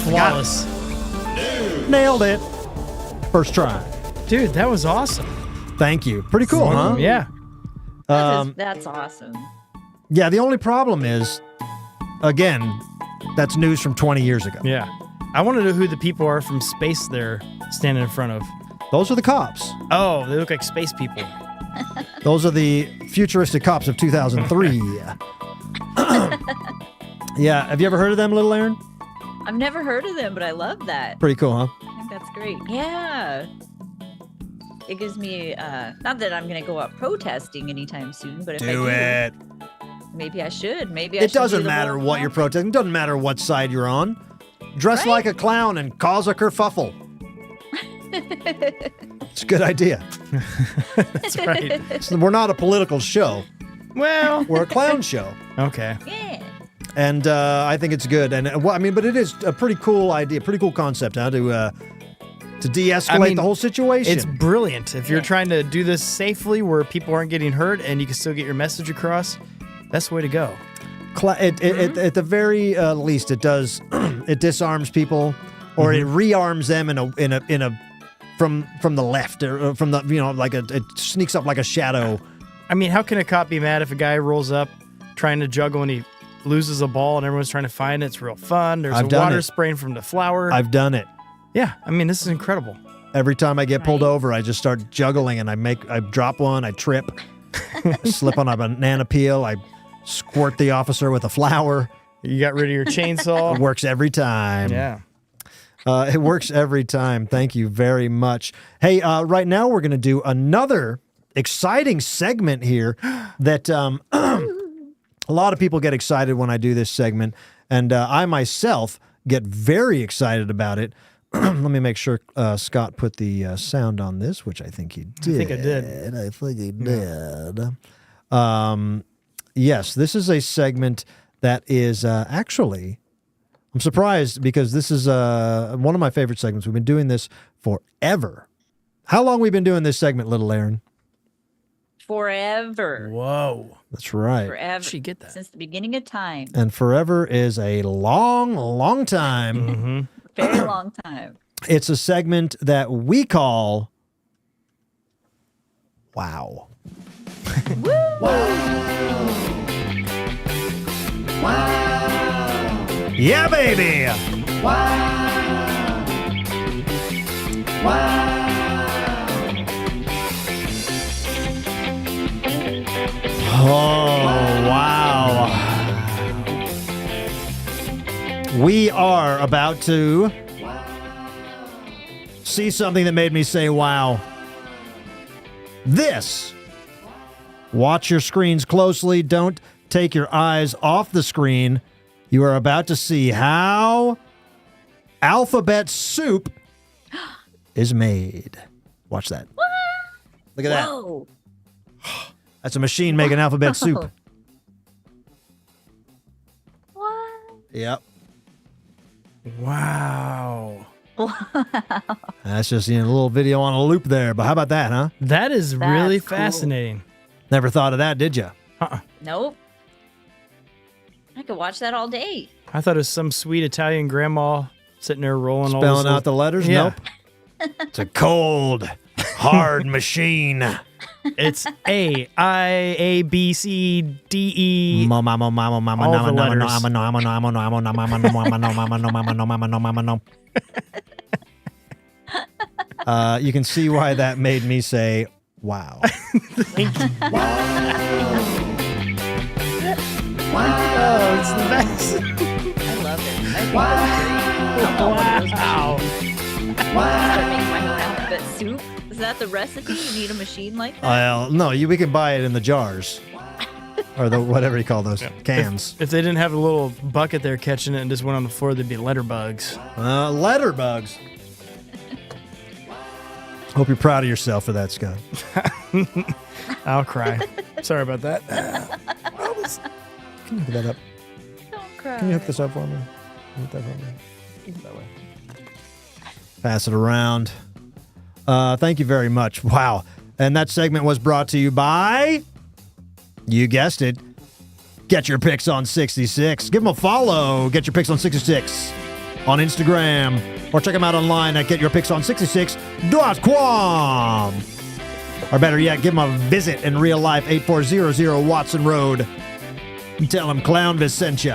Flawless. Nailed it. First try. Dude, that was awesome. Thank you. Pretty cool, huh? Yeah. That's awesome. Yeah, the only problem is, again, that's news from 20 years ago. Yeah. I want to know who the people are from space they're standing in front of. Those are the cops. Oh, they look like space people. Those are the futuristic cops of 2003. Yeah. Have you ever heard of them, Little Aaron? I've never heard of them, but I love that. Pretty cool, huh? I think that's great. Yeah. It gives me, not that I'm going to go out protesting anytime soon, but if I do, it. maybe I should. Maybe I It should doesn't do the matter whole what you're clown- protesting. It doesn't matter what side you're on. Dress Right? like a clown and cause a kerfuffle. It's a good idea. That's right. So we're not a political show. Well, We're a clown show. okay. Yeah. And I think it's good. And well, I mean, but it is a pretty cool idea, pretty cool concept, huh? To de-escalate I mean, the whole situation. It's brilliant. If you're Yeah. trying to do this safely where people aren't getting hurt and you can still get your message across, that's the way to go. At the very least, it does. It disarms people, or it rearms them in a from the left or from the it sneaks up like a shadow. I mean, how can a cop be mad if a guy rolls up trying to juggle and he loses a ball and everyone's trying to find it? It's real fun. There's I've a done water it. spraying from the flower. I've done it. Yeah, I mean, this is incredible. Every time I get pulled Right. over, I just start juggling, and I drop one, I trip, I slip on a banana peel, I squirt the officer with a flower. You got rid of your It chainsaw. works every time. Yeah. It works every time. Thank you very much. Hey, right now we're going to do another exciting segment here that a lot of people get excited when I do this segment, and I myself get very excited about it. Let me make sure Scott put the sound on this, which I think he did. think I did. I think he did. Yes, this is a segment that is actually, I'm surprised because this is one of my favorite segments. We've been doing this forever. How long we been doing this segment, little Aaron? Forever. Whoa. That's right. Forever. How'd she get that? Since the beginning of time. And forever is a long, long time. Mm-hmm. Very long time. It's a segment that we call Wow. Yeah, baby. Oh, wow. We are about to see something that made me say, wow. This. Watch your screens closely. Don't take your eyes off the screen. You are about to see how alphabet soup is made. Watch that. Look at that. Whoa. That's a machine making alphabet soup. What? Yep. Wow. That's just a little video on a loop there. But how about that, huh? That is really That's cool. fascinating. Never thought of that, did you? Nope. I could watch that all day. I thought it was some sweet Italian grandma sitting there rolling all Spelling those out the letters? Yeah. Nope. It's a cold, hard machine. It's A, I, A, B, C, D, E. All the letters. You can see why that made me say, wow. Oh, it's the best. I love it. I think that's great. I want one of those Wow. machines. Start making my own alphabet soup. Is that the recipe? You need a machine like that? Well, no, we can buy it in the jars. Or the whatever you call those, cans. If they didn't have a little bucket there catching it and just went on the floor, they'd be letter bugs. Letter bugs. Hope you're proud of yourself for that, Scott. I'll cry. Sorry about that. Can you hook that up? Don't cry. Can you hook this up for me? Hook that for me. Keep it that way. Pass it around. Thank you very much. Wow. And that segment was brought to you by, you guessed it, Get Your Picks on 66. Give them a follow. Get Your Picks on 66 on Instagram. Or check them out online at getyourpickson66.com. Or better yet, give them a visit in real life, 8400 Watson Road. And tell them Clownvis sent you.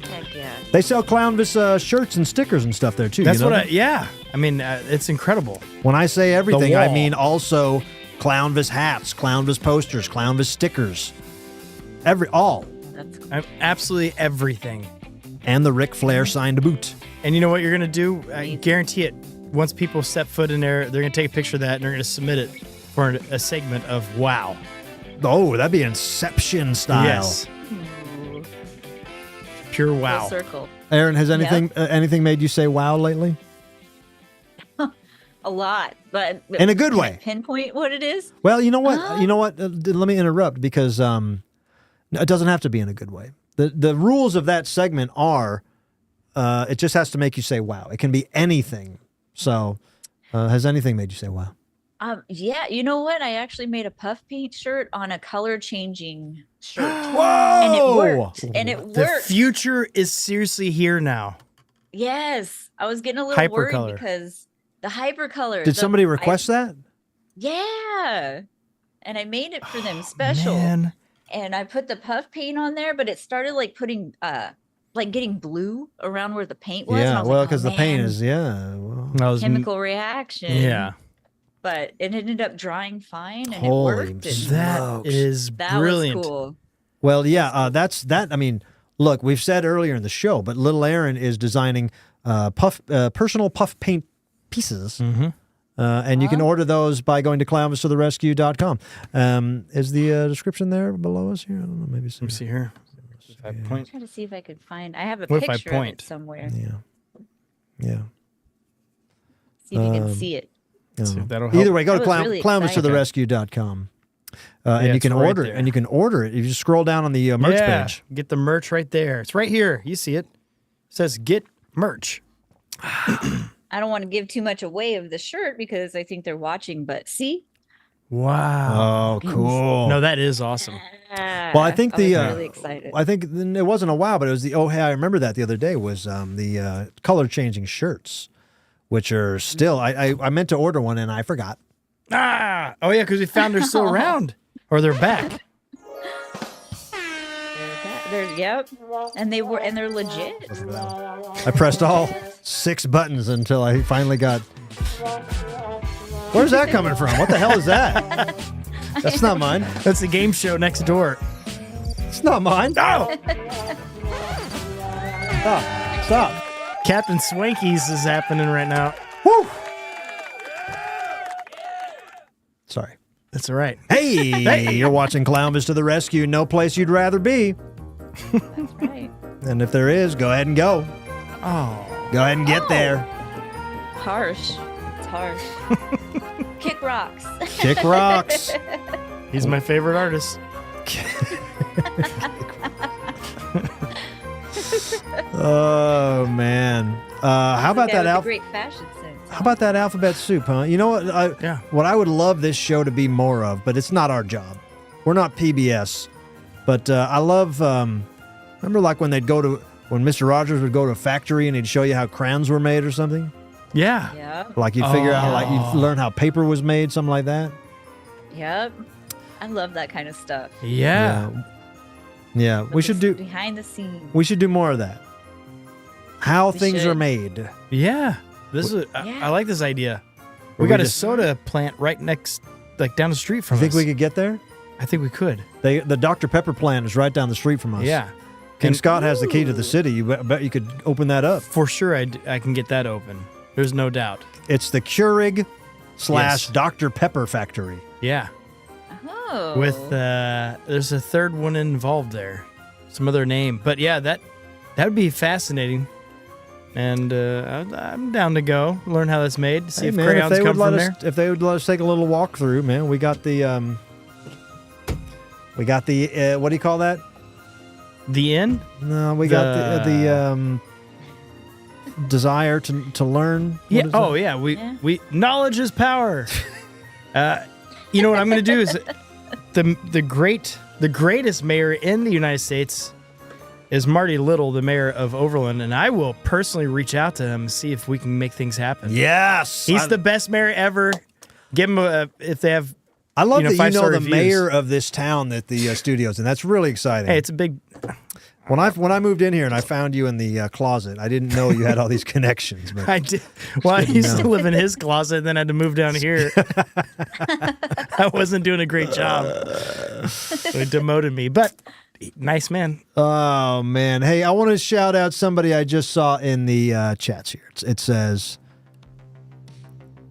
Heck yeah. They sell Clownvis shirts and stickers and stuff there too. That's you know what that? yeah. I mean, it's incredible. When I say everything, I wall. mean also Clownvis hats, Clownvis posters, Clownvis stickers. All. That's Absolutely everything. and the Ric Flair signed boot. And you know what you're going to do? I guarantee it. Once people step foot in there, they're going to take a picture of that and they're going to submit it for a segment of wow. Oh, that'd be Inception style. Yes. Pure wow. Full circle. Aaron, has anything made you say wow lately? A lot, but In a good way. Pinpoint what it is. Well, you know what? You know what? Let me interrupt because it doesn't have to be in a good way. The rules of that segment are it just has to make you say wow. It can be anything. So, has anything made you say wow? Yeah, you know what? I actually made a puff paint shirt on a color changing shirt. Whoa! And it worked. And it worked. The future is seriously here now. Yes. I was getting a little Hypercolor. worried because the hypercolor. Did somebody request that? Yeah. And I made it for them special. Man. And I put the puff paint on there, but it started like putting like getting blue around where the paint was. And I Yeah, was well, like, because oh, the paint man, is well, That was chemical reaction. Yeah. But it ended up drying fine and Holy it worked. And That smokes. is that brilliant. was cool. Well, yeah, that's that. I mean, look, we've said earlier in the show, but little Aaron is designing personal puff paint pieces. Mm-hmm. And you can order those by going to clownvistotherescue.com. Is the description there below us here? I don't know. Maybe Let me see here. If I I'm point. trying to see if I could find. I have a What if I picture of point? it somewhere. Yeah. See if you can see it. See if that'll help. Either way, go to That was really clownvistotherescue.com. And Yeah, you can it's right order there. it. And you can order it. You just scroll down on the merch page. Get the merch right there. It's right here. You see it. It says get merch. I don't want to give too much away of the shirt because I think they're watching, but see? Wow. Oh, cool. No, that is awesome. Well, I think I was the really excited. I think it wasn't a wow, but it was the hey, I remember that the other day was the color changing shirts, which are still I meant to order one and I forgot. Oh yeah, because we found they're still around or they're back. Yep, and they're legit. I pressed all 6 buttons until I finally got. Where's that coming from? What the hell is that? That's not mine. That's the game show next door. It's not mine. Oh, Stop. Captain Swankies is happening right now. Woo. Sorry. That's all right. Hey, you're watching Clownvis to the Rescue. No place you'd rather be. That's right. And if there is, go ahead and go. Oh, Go ahead and get there. Harsh. It's harsh. Kick rocks. Kick rocks. he's my favorite artist. Oh man. How about Guy that with the great fashion sense. How about that alphabet soup, huh? You know what? Yeah. What I would love this show to be more of, but it's not our job. We're not PBS. But I love. Remember, like when Mr. Rogers would go to a factory and he'd show you how crayons were made or something. Yeah. Yep. Like you'd figure out, like you'd learn how paper was made, something like that. Yep. I love that kind of stuff. Yeah. Yeah. We should do. Behind the scenes. We should do more of that. How We things should. are made. Yeah. This is. I like this idea. We We got a just- soda plant right next, like down the street from You think us. we could get there? I think we could. The Dr. Pepper plant is right down the street from us. Yeah. King And- Scott has the key to the city. I bet you could open that up. For sure, I can get that open. There's no doubt. It's the Keurig / Yes. Dr. Pepper factory. Yeah. Oh. With there's a third one involved there, some other name, but yeah, that would be fascinating. And I'm down to go learn how that's made. See Hey, if man, crayons come from there. If they would let us take a little walk through, man, we got the what do you call that? The inn. No, we got the desire to learn. What Yeah. is Oh it? yeah. We knowledge is power. You know what I'm going to do is the greatest mayor in the United States is Marty Little, the mayor of Overland, and I will personally reach out to him and see if we can make things happen. Yes, He's the best mayor ever. Give him if they have. I love that you know 5-star the reviews. mayor of this town that the studio's in. That's really exciting. Hey, it's a big. When I moved in here and I found you in the closet, I didn't know you had all these connections. But I did. Well, I used to live in his closet, and then I had to move down here. I wasn't doing a great job. So he demoted me, but Nice man. Oh, man. Hey, I want to shout out somebody I just saw in the chats here. It says,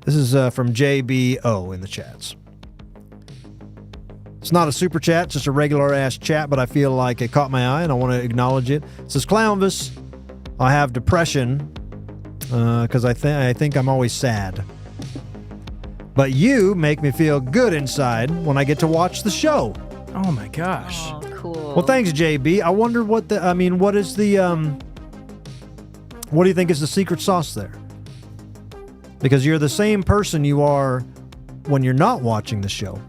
this is from JBO in the chats. It's not a super chat, just a regular-ass chat, but I feel like it caught my eye, and I want to acknowledge it. It says, Clownvis, I have depression because I think I'm always sad. But you make me feel good inside when I get to watch the show. Oh, my gosh. Oh, cool. Well, thanks, JB. I wonder what is the, what do you think is the secret sauce there? Because you're the same person you are when you're not watching the show.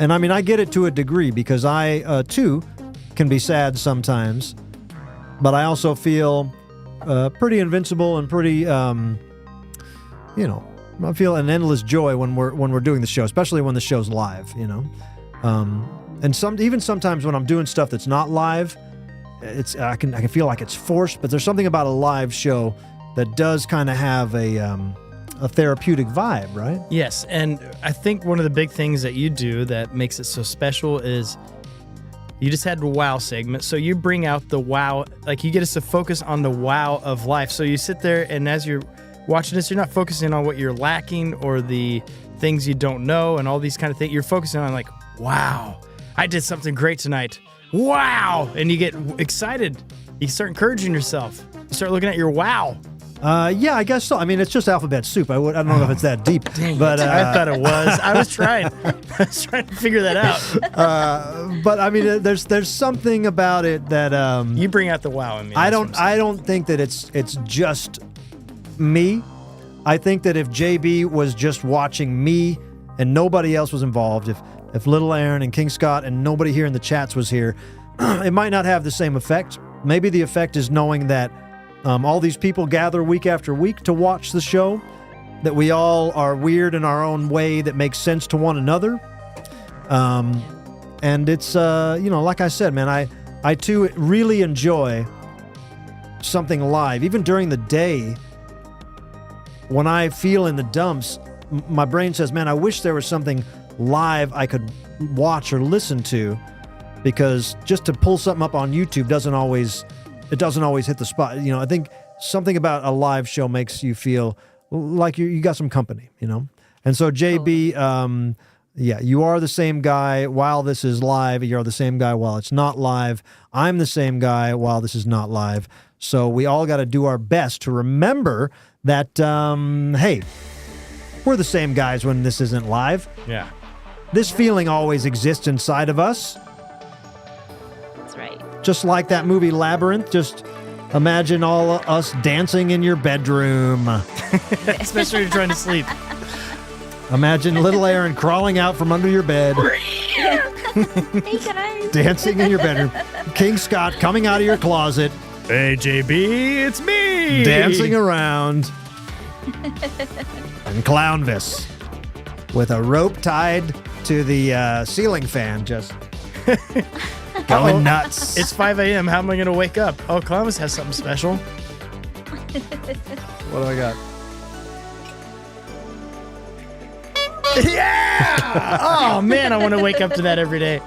And I mean, I get it to a degree because I, too, can be sad sometimes. But I also feel pretty invincible and pretty, I feel an endless joy when we're doing the show, especially when the show's live, And even sometimes when I'm doing stuff that's not live, I can feel like it's forced. But there's something about a live show that does kind of have a therapeutic vibe, right? Yes, and I think one of the big things that you do that makes it so special is you just had the wow segment. So you bring out the wow, like you get us to focus on the wow of life. So you sit there and as you're watching this, you're not focusing on what you're lacking or the things you don't know and all these kind of things. You're focusing on like, wow, I did something great tonight. Wow. And you get excited. You start encouraging yourself. You start looking at your wow. Yeah, I guess so. I mean, it's just alphabet soup. I don't know if it's that deep. But I thought it was. I was trying to figure that out. But I mean, there's something about it that you bring out the wow in me. I don't think that it's just me. I think that if JB was just watching me and nobody else was involved, if Little Aaron and King Scott and nobody here in the chats was here, it might not have the same effect. Maybe the effect is knowing that all these people gather week after week to watch the show, that we all are weird in our own way that makes sense to one another. And it's, like I said, man, I too really enjoy something live. Even during the day, when I feel in the dumps, my brain says, man, I wish there was something live I could watch or listen to, because just to pull something up on YouTube doesn't always hit the spot. I think something about a live show makes you feel like you got some company, And so JB, you are the same guy while this is live. You're the same guy while it's not live. I'm the same guy while this is not live. So we all got to do our best to remember that, hey, we're the same guys when this isn't live. Yeah. This feeling always exists inside of us. That's right. Just like that movie Labyrinth, just imagine all of us dancing in your bedroom. Especially when you're trying to sleep. Imagine little Aaron crawling out from under your bed. Hey guys. Dancing in your bedroom. King Scott coming out of your closet. Hey, JB, it's me. Dancing around. And Clownvis with a rope tied to the ceiling fan, just going nuts. It's 5 a.m. How am I going to wake up? Oh, Clownvis has something special. What do I got? Yeah! Oh, man, I want to wake up to that every day.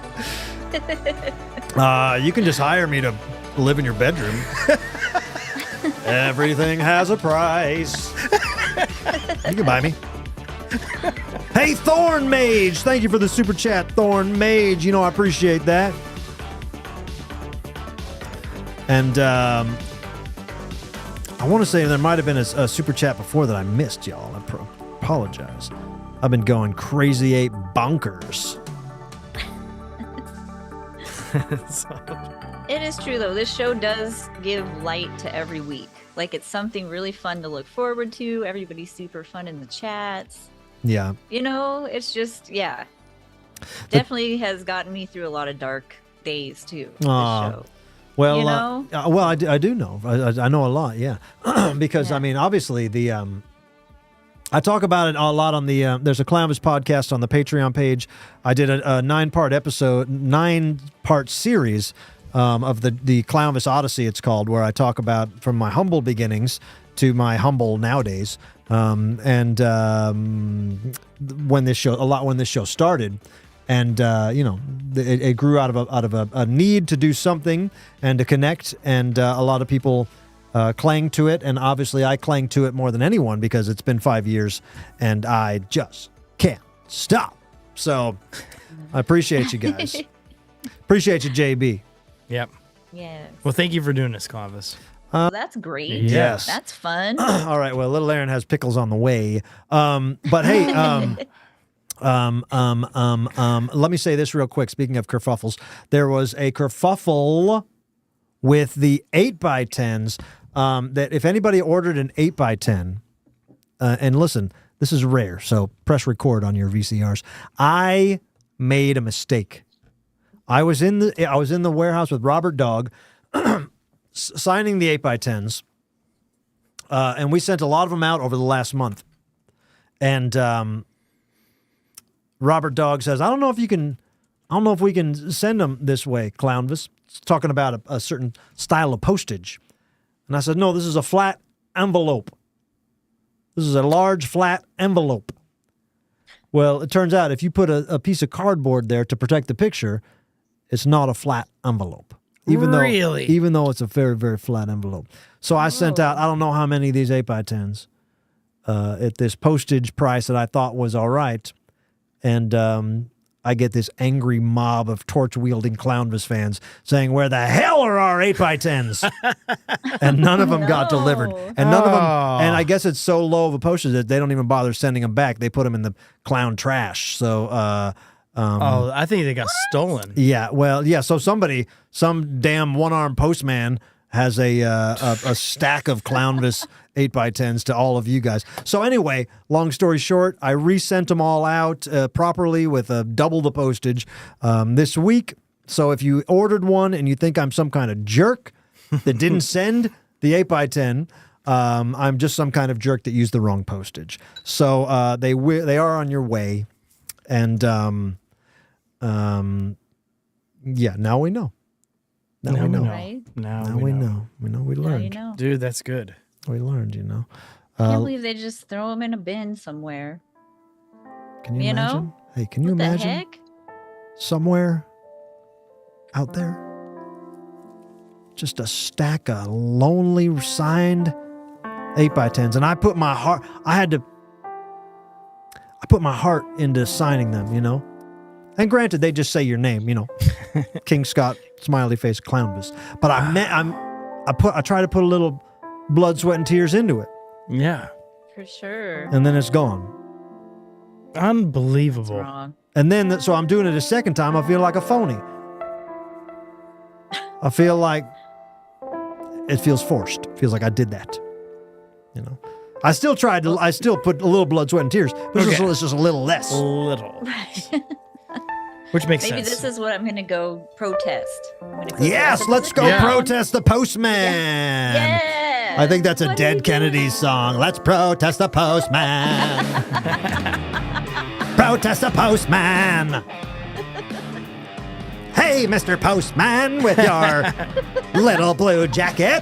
You can just hire me to live in your bedroom. Everything has a price. You can buy me. Hey, Thorn Mage. Thank you for the super chat, Thorn Mage. I appreciate that. And I want to say there might have been a super chat before that I missed, y'all. I apologize. I've been going crazy ape bonkers. It is true, though. This show does give light to every week. Like, it's something really fun to look forward to. Everybody's super fun in the chats. Yeah. It's just, yeah. Definitely has gotten me through a lot of dark days, too, this show. Well, I do know. I know a lot, yeah. Because, yeah. I mean, obviously, I talk about it a lot on the, there's a Clownvis podcast on the Patreon page. I did a 9-part series of the Clownvis Odyssey, it's called, where I talk about from my humble beginnings to my humble nowadays. When this show started, And it grew out of a need to do something and to connect, and a lot of people clang to it, and obviously I clang to it more than anyone because it's been 5 years, and I just can't stop. So I appreciate you guys. Appreciate you, JB. Yep. Yes. Well, thank you for doing this, Clownvis. That's great. Yes. That's fun. All right. Well, little Aaron has pickles on the way. But hey, let me say this real quick. Speaking of kerfuffles, there was a kerfuffle with the 8x10s that if anybody ordered an 8x10, and listen, this is rare, so press record on your VCRs. I made a mistake. I was in the warehouse with Robert Dog, signing the 8x10s, and we sent a lot of them out over the last month. And Robert Dog says, I don't know if we can send them this way, Clownvis. It's talking about a certain style of postage. And I said, no, this is a flat envelope. This is a large flat envelope. Well, it turns out if you put a piece of cardboard there to protect the picture, it's not a flat envelope. Even though it's a very, very flat envelope. So I sent out, I don't know how many of these 8x10s at this postage price that I thought was all right. And I get this angry mob of torch-wielding Clownvis fans saying, where the hell are our 8x10s? And none of them got delivered. And none of them, and I guess it's so low of a postage that they don't even bother sending them back. They put them in the clown trash. So, I think they got stolen. Yeah, well, yeah. So some damn one-armed postman has a stack of Clownvis 8x10s to all of you guys. So anyway, long story short, I resent them all out properly with double the postage this week. So if you ordered one and you think I'm some kind of jerk that didn't send the 8x10, I'm just some kind of jerk that used the wrong postage. So they are on your way, and yeah, now we know. Now we know. Right? Now we know. We learned. You know. Dude, that's good. We learned, you know. Can't believe they just throw them in a bin somewhere. Can you You imagine? know? Hey, can you What the imagine heck? somewhere out there just a stack of lonely signed 8x10s, and I put my heart into signing them, you know. And granted, they just say your name, you know, King Scott, smiley face, Clownvis. But I try to put a little blood, sweat, and tears into it, Yeah. For sure. and then it's gone. Unbelievable. Wrong. And then, so I'm doing it a second time. I feel like a phony. I feel like it feels forced. It feels like I did that. You know, I still put a little blood, sweat, and tears, but it's just a little less. Little. Which makes Maybe sense. this is what I'm going to go protest. I'm gonna go Yes, dress up let's as a go clown. protest the postman. Yeah. I think that's a What do Dead you Kennedys song. Let's protest the postman. Protest the postman. Hey, Mr. Postman, with your little blue jacket.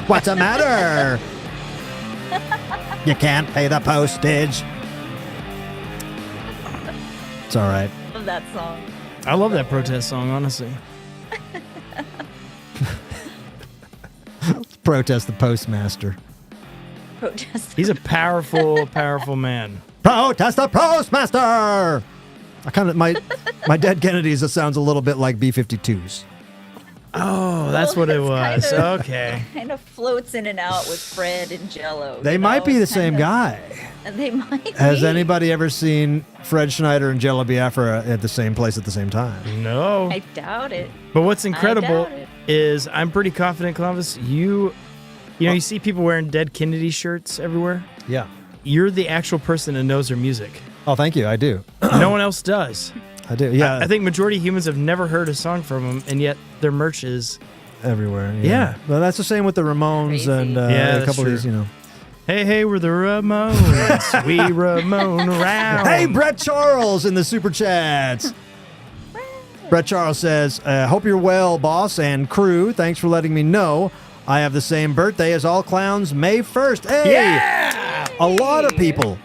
What's the matter? You can't pay the postage. It's all right. I love that song. I love that protest song, honestly. Let's protest the postmaster. Protest. He's a powerful, powerful man. Protest the postmaster. I kind of my Dead Kennedys. It sounds a little bit like B-52s. Oh, that's what it was. Okay. Kind of floats in and out with Fred and Jello. They you might know? be the It's same kind guy. of- They might Has be. anybody ever seen Fred Schneider and Jello Biafra at the same place at the same time? No. I doubt it. But what's incredible doubt it. is I'm pretty confident, Clownvis, you see people wearing Dead Kennedy shirts everywhere. Yeah. You're the actual person that knows their music. Oh, thank you. I do. No one else does. I do. Yeah. I think majority of humans have never heard a song from them, and yet their merch is. everywhere. Yeah. Well, that's the same with the Ramones Crazy. and Yeah, a that's couple of true. these, you know. Hey, we're the Ramones. We Ramone around. Hey, Brett Charles in the super chats. Brett Charles says, hope you're well, boss and crew. Thanks for letting me know. I have the same birthday as all clowns, May 1st. Hey! Yeah! A lot of people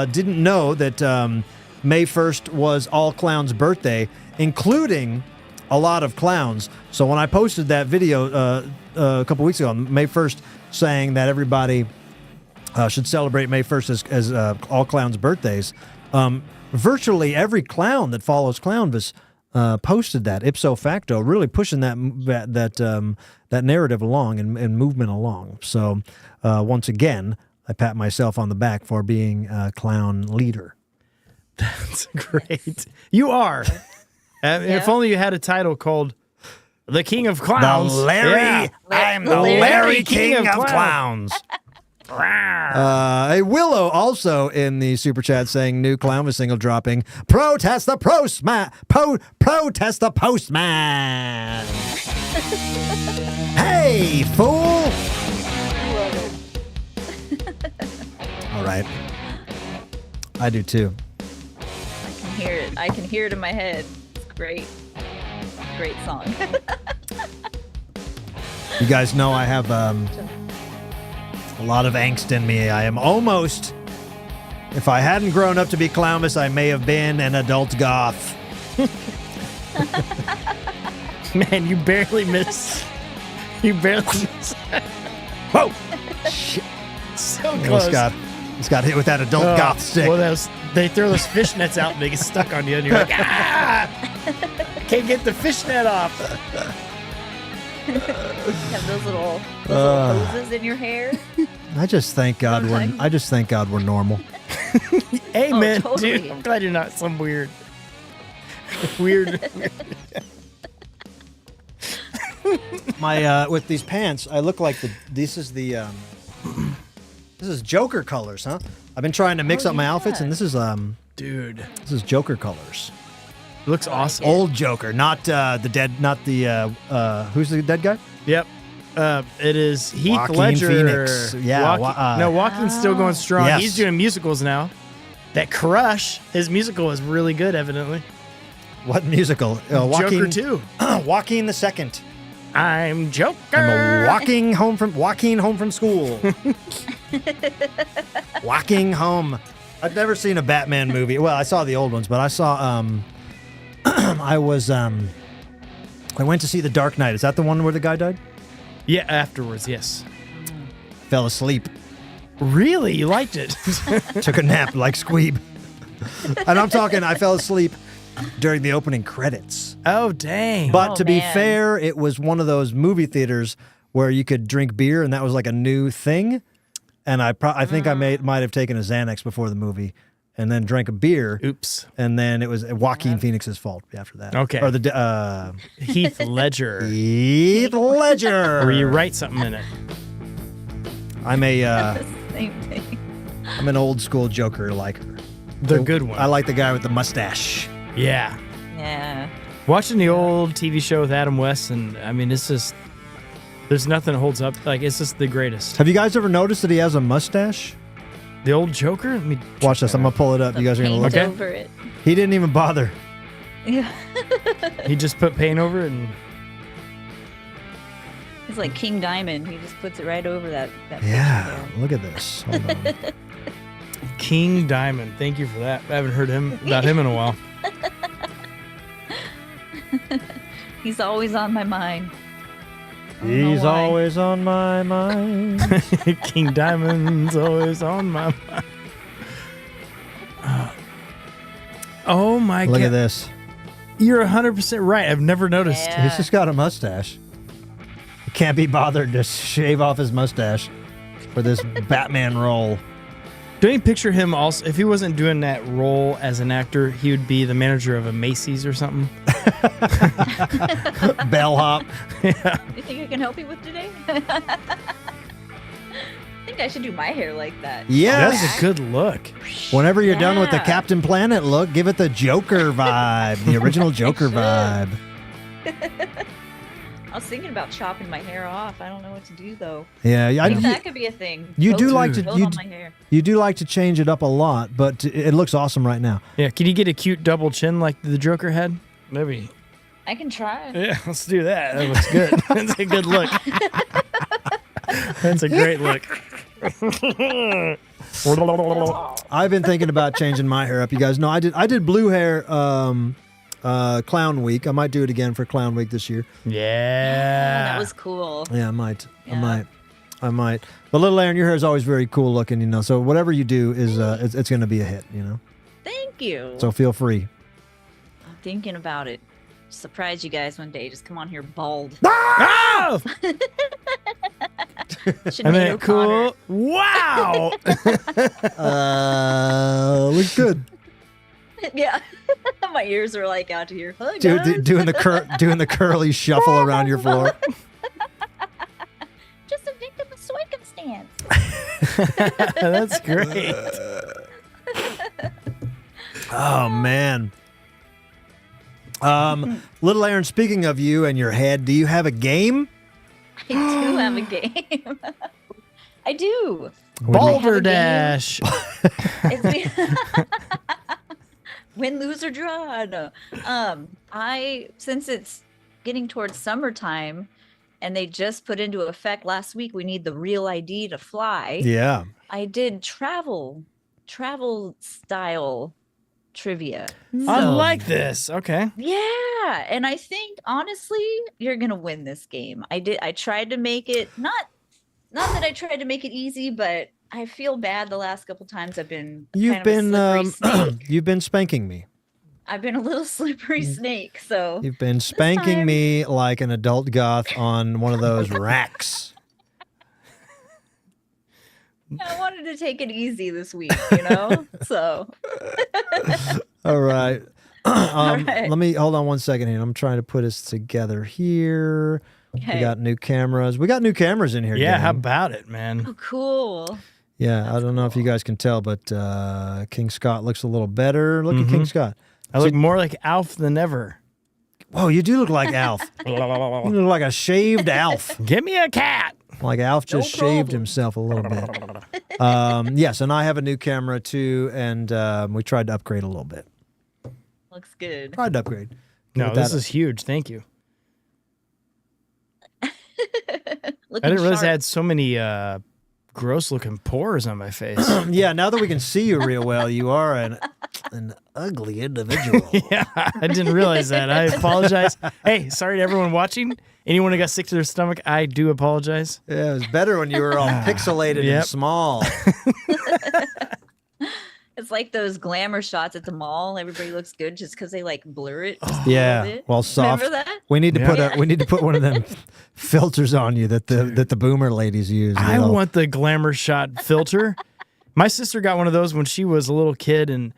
didn't know that May 1st was all clowns' birthday, including a lot of clowns. So when I posted that video a couple weeks ago, on May 1st, saying that everybody should celebrate May 1st as all clowns' birthdays, virtually every clown that follows Clownvis posted that ipso facto, really pushing that narrative along and movement along. So once again, I pat myself on the back for being a clown leader. That's great. You are. If only you had a title called The King of Clowns. I'm the Larry King of Clowns. A Willow also in the super chat saying new Clownvis single dropping. Protest the postman. Protest the postman. Hey, fool. All right. I do too. I can hear it. I can hear it in my head. It's great. Great song. You guys know I have a lot of angst in me. I am almost, if I hadn't grown up to be Clownvis, I may have been an adult goth. Man, you barely miss. You barely miss. Whoa! Shit. So close. It's got hit with that adult goth stick. Well, they throw those fishnets out and they get stuck on you, and you're like, ah! Can't get the fishnet off. You have those little hoses in your hair. I just thank God we're normal. Amen, totally. dude. I'm glad you're not some weird. My with these pants, I look like this is Joker colors, huh? I've been trying to mix up my outfits, and this is Dude, this is Joker colors. it looks awesome. Old Joker, not the dead, not the who's the dead guy? Yep. It is Heath Joaquin Ledger. Phoenix. Yeah, Joaquin's still going strong. Yes. He's doing musicals now. That Crush, his musical is really good, evidently. What musical? Joker 2. Joaquin the Second. I'm Joker. I'm walking home from school. Walking home. I've never seen a Batman movie. Well, I saw the old ones, but I saw I went to see The Dark Knight. Is that the one where the guy died? Yeah, afterwards, yes. Fell asleep. Really? You liked it? Took a nap like Squeeb. And I'm talking, I fell asleep during the opening credits. Oh, dang. But to be man. fair, it was one of those movie theaters where you could drink beer, and that was like a new thing. And I think I might have taken a Xanax before the movie, and then drank a beer. Oops. And then it was Joaquin Phoenix's fault after that. Okay. Or the Heath Ledger. Heath Ledger. Where you write something in it. I'm a Same thing. I'm an old school Joker liker. The good one. I like the guy with the mustache. Yeah. Yeah. Watching the old TV show with Adam West, and I mean, it's just, there's nothing that holds up. Like, it's just the greatest. Have you guys ever noticed that he has a mustache? The old Joker? Let me Watch this. I'm going to pull it up. You guys are going to look Paint at it. over it. He didn't even bother. Yeah. He just put paint over it, and It's like King Diamond. He just puts it right over that Yeah. picture Look at this. Hold on. King Diamond. Thank you for that. I haven't heard about him in a while. there. He's always on my mind. I don't know He's why. always on my mind. King Diamond's always on my mind. Oh my God. Look at this. You're 100% right. I've never noticed. Yeah. He's just got a mustache. He can't be bothered to shave off his mustache for this Batman role. Don't you picture him also, if he wasn't doing that role as an actor, he would be the manager of a Macy's or something? Bellhop. You think I can help you with today? I think I should do my hair like that. Yes. That's a good look. Whenever you're done with the Yeah. Captain Planet look, give it the Joker vibe, the original Joker vibe. I was thinking about chopping my hair off. I don't know what to do though. Yeah, I think that could be a thing. you do Build- like to build on my hair. you do like to change it up a lot, but it looks awesome right now. Yeah, can you get a cute double chin like the Joker had? Maybe. I can try. Yeah, let's do that. That looks good. That's a good look. That's a great look. I've been thinking about changing my hair up. You guys know I did blue hair Clown Week. I might do it again for Clown Week this year. Yeah. That was cool. Yeah, I might. Yeah. I might. But little Aaron, your hair is always very cool looking, you know. So whatever you do is it's going to be a hit, you know. Thank you. So feel free. I'm thinking about it. Surprise you guys one day. Just come on here bald. Oh! Sinead I mean, O'Connor. cool. Wow. Looks good. Yeah. My ears are like out to here. Hi, Doing guys. the curly shuffle around your floor. Just a victim of circumstance. That's great. Oh man. Little Aaron, speaking of you and your head, do you have a game? I do have a game. I do. Boulder Dash. Win, lose, or draw. No. Since it's getting towards summertime and they just put into effect last week, we need the real ID to fly. Yeah. I did travel style trivia. I like this. Okay. Yeah, and I think honestly, you're gonna win this game. I tried to make it not that I tried to make it easy, but I feel bad the last couple times I've been. You've kind of a been slippery snake. you've been spanking me. I've been a little slippery snake, so You've been spanking time- me like an adult goth on one of those racks. I wanted to take it easy this week, you know. So All right. right. Let me hold on one second here. I'm trying to put us together here. We Okay. got new cameras. We got new cameras in here. Yeah, gang. how about it, man? oh, cool. Yeah, I don't know if you guys can tell, but King Scott looks a little better. Look at King Scott. I look more like Alf than ever. Whoa, you do look like Alf. You look like a shaved Alf. Give me a cat. Like Alf just shaved himself a little bit. Yes, and I have a new camera too, and we tried to upgrade a little bit. Looks good. Tried to upgrade. No, Give it this that- is huge. Thank you. Looking I didn't realize I sharp. had so many gross looking pores on my face. Yeah, now that we can see you real well, you are an ugly individual. Yeah, I didn't realize that. I apologize. Hey, sorry to everyone watching. Anyone who got sick to their stomach, I do apologize. Yeah, it was better when you were all pixelated Yep. and small. It's like those glamour shots at the mall. Everybody looks good just because they like blur it. just a little Yeah, bit. well, soft. Remember that? We need to Yeah. put one of them filters on you that the boomer ladies use. you I know. want the glamour shot filter. My sister got one of those when she was a little kid, and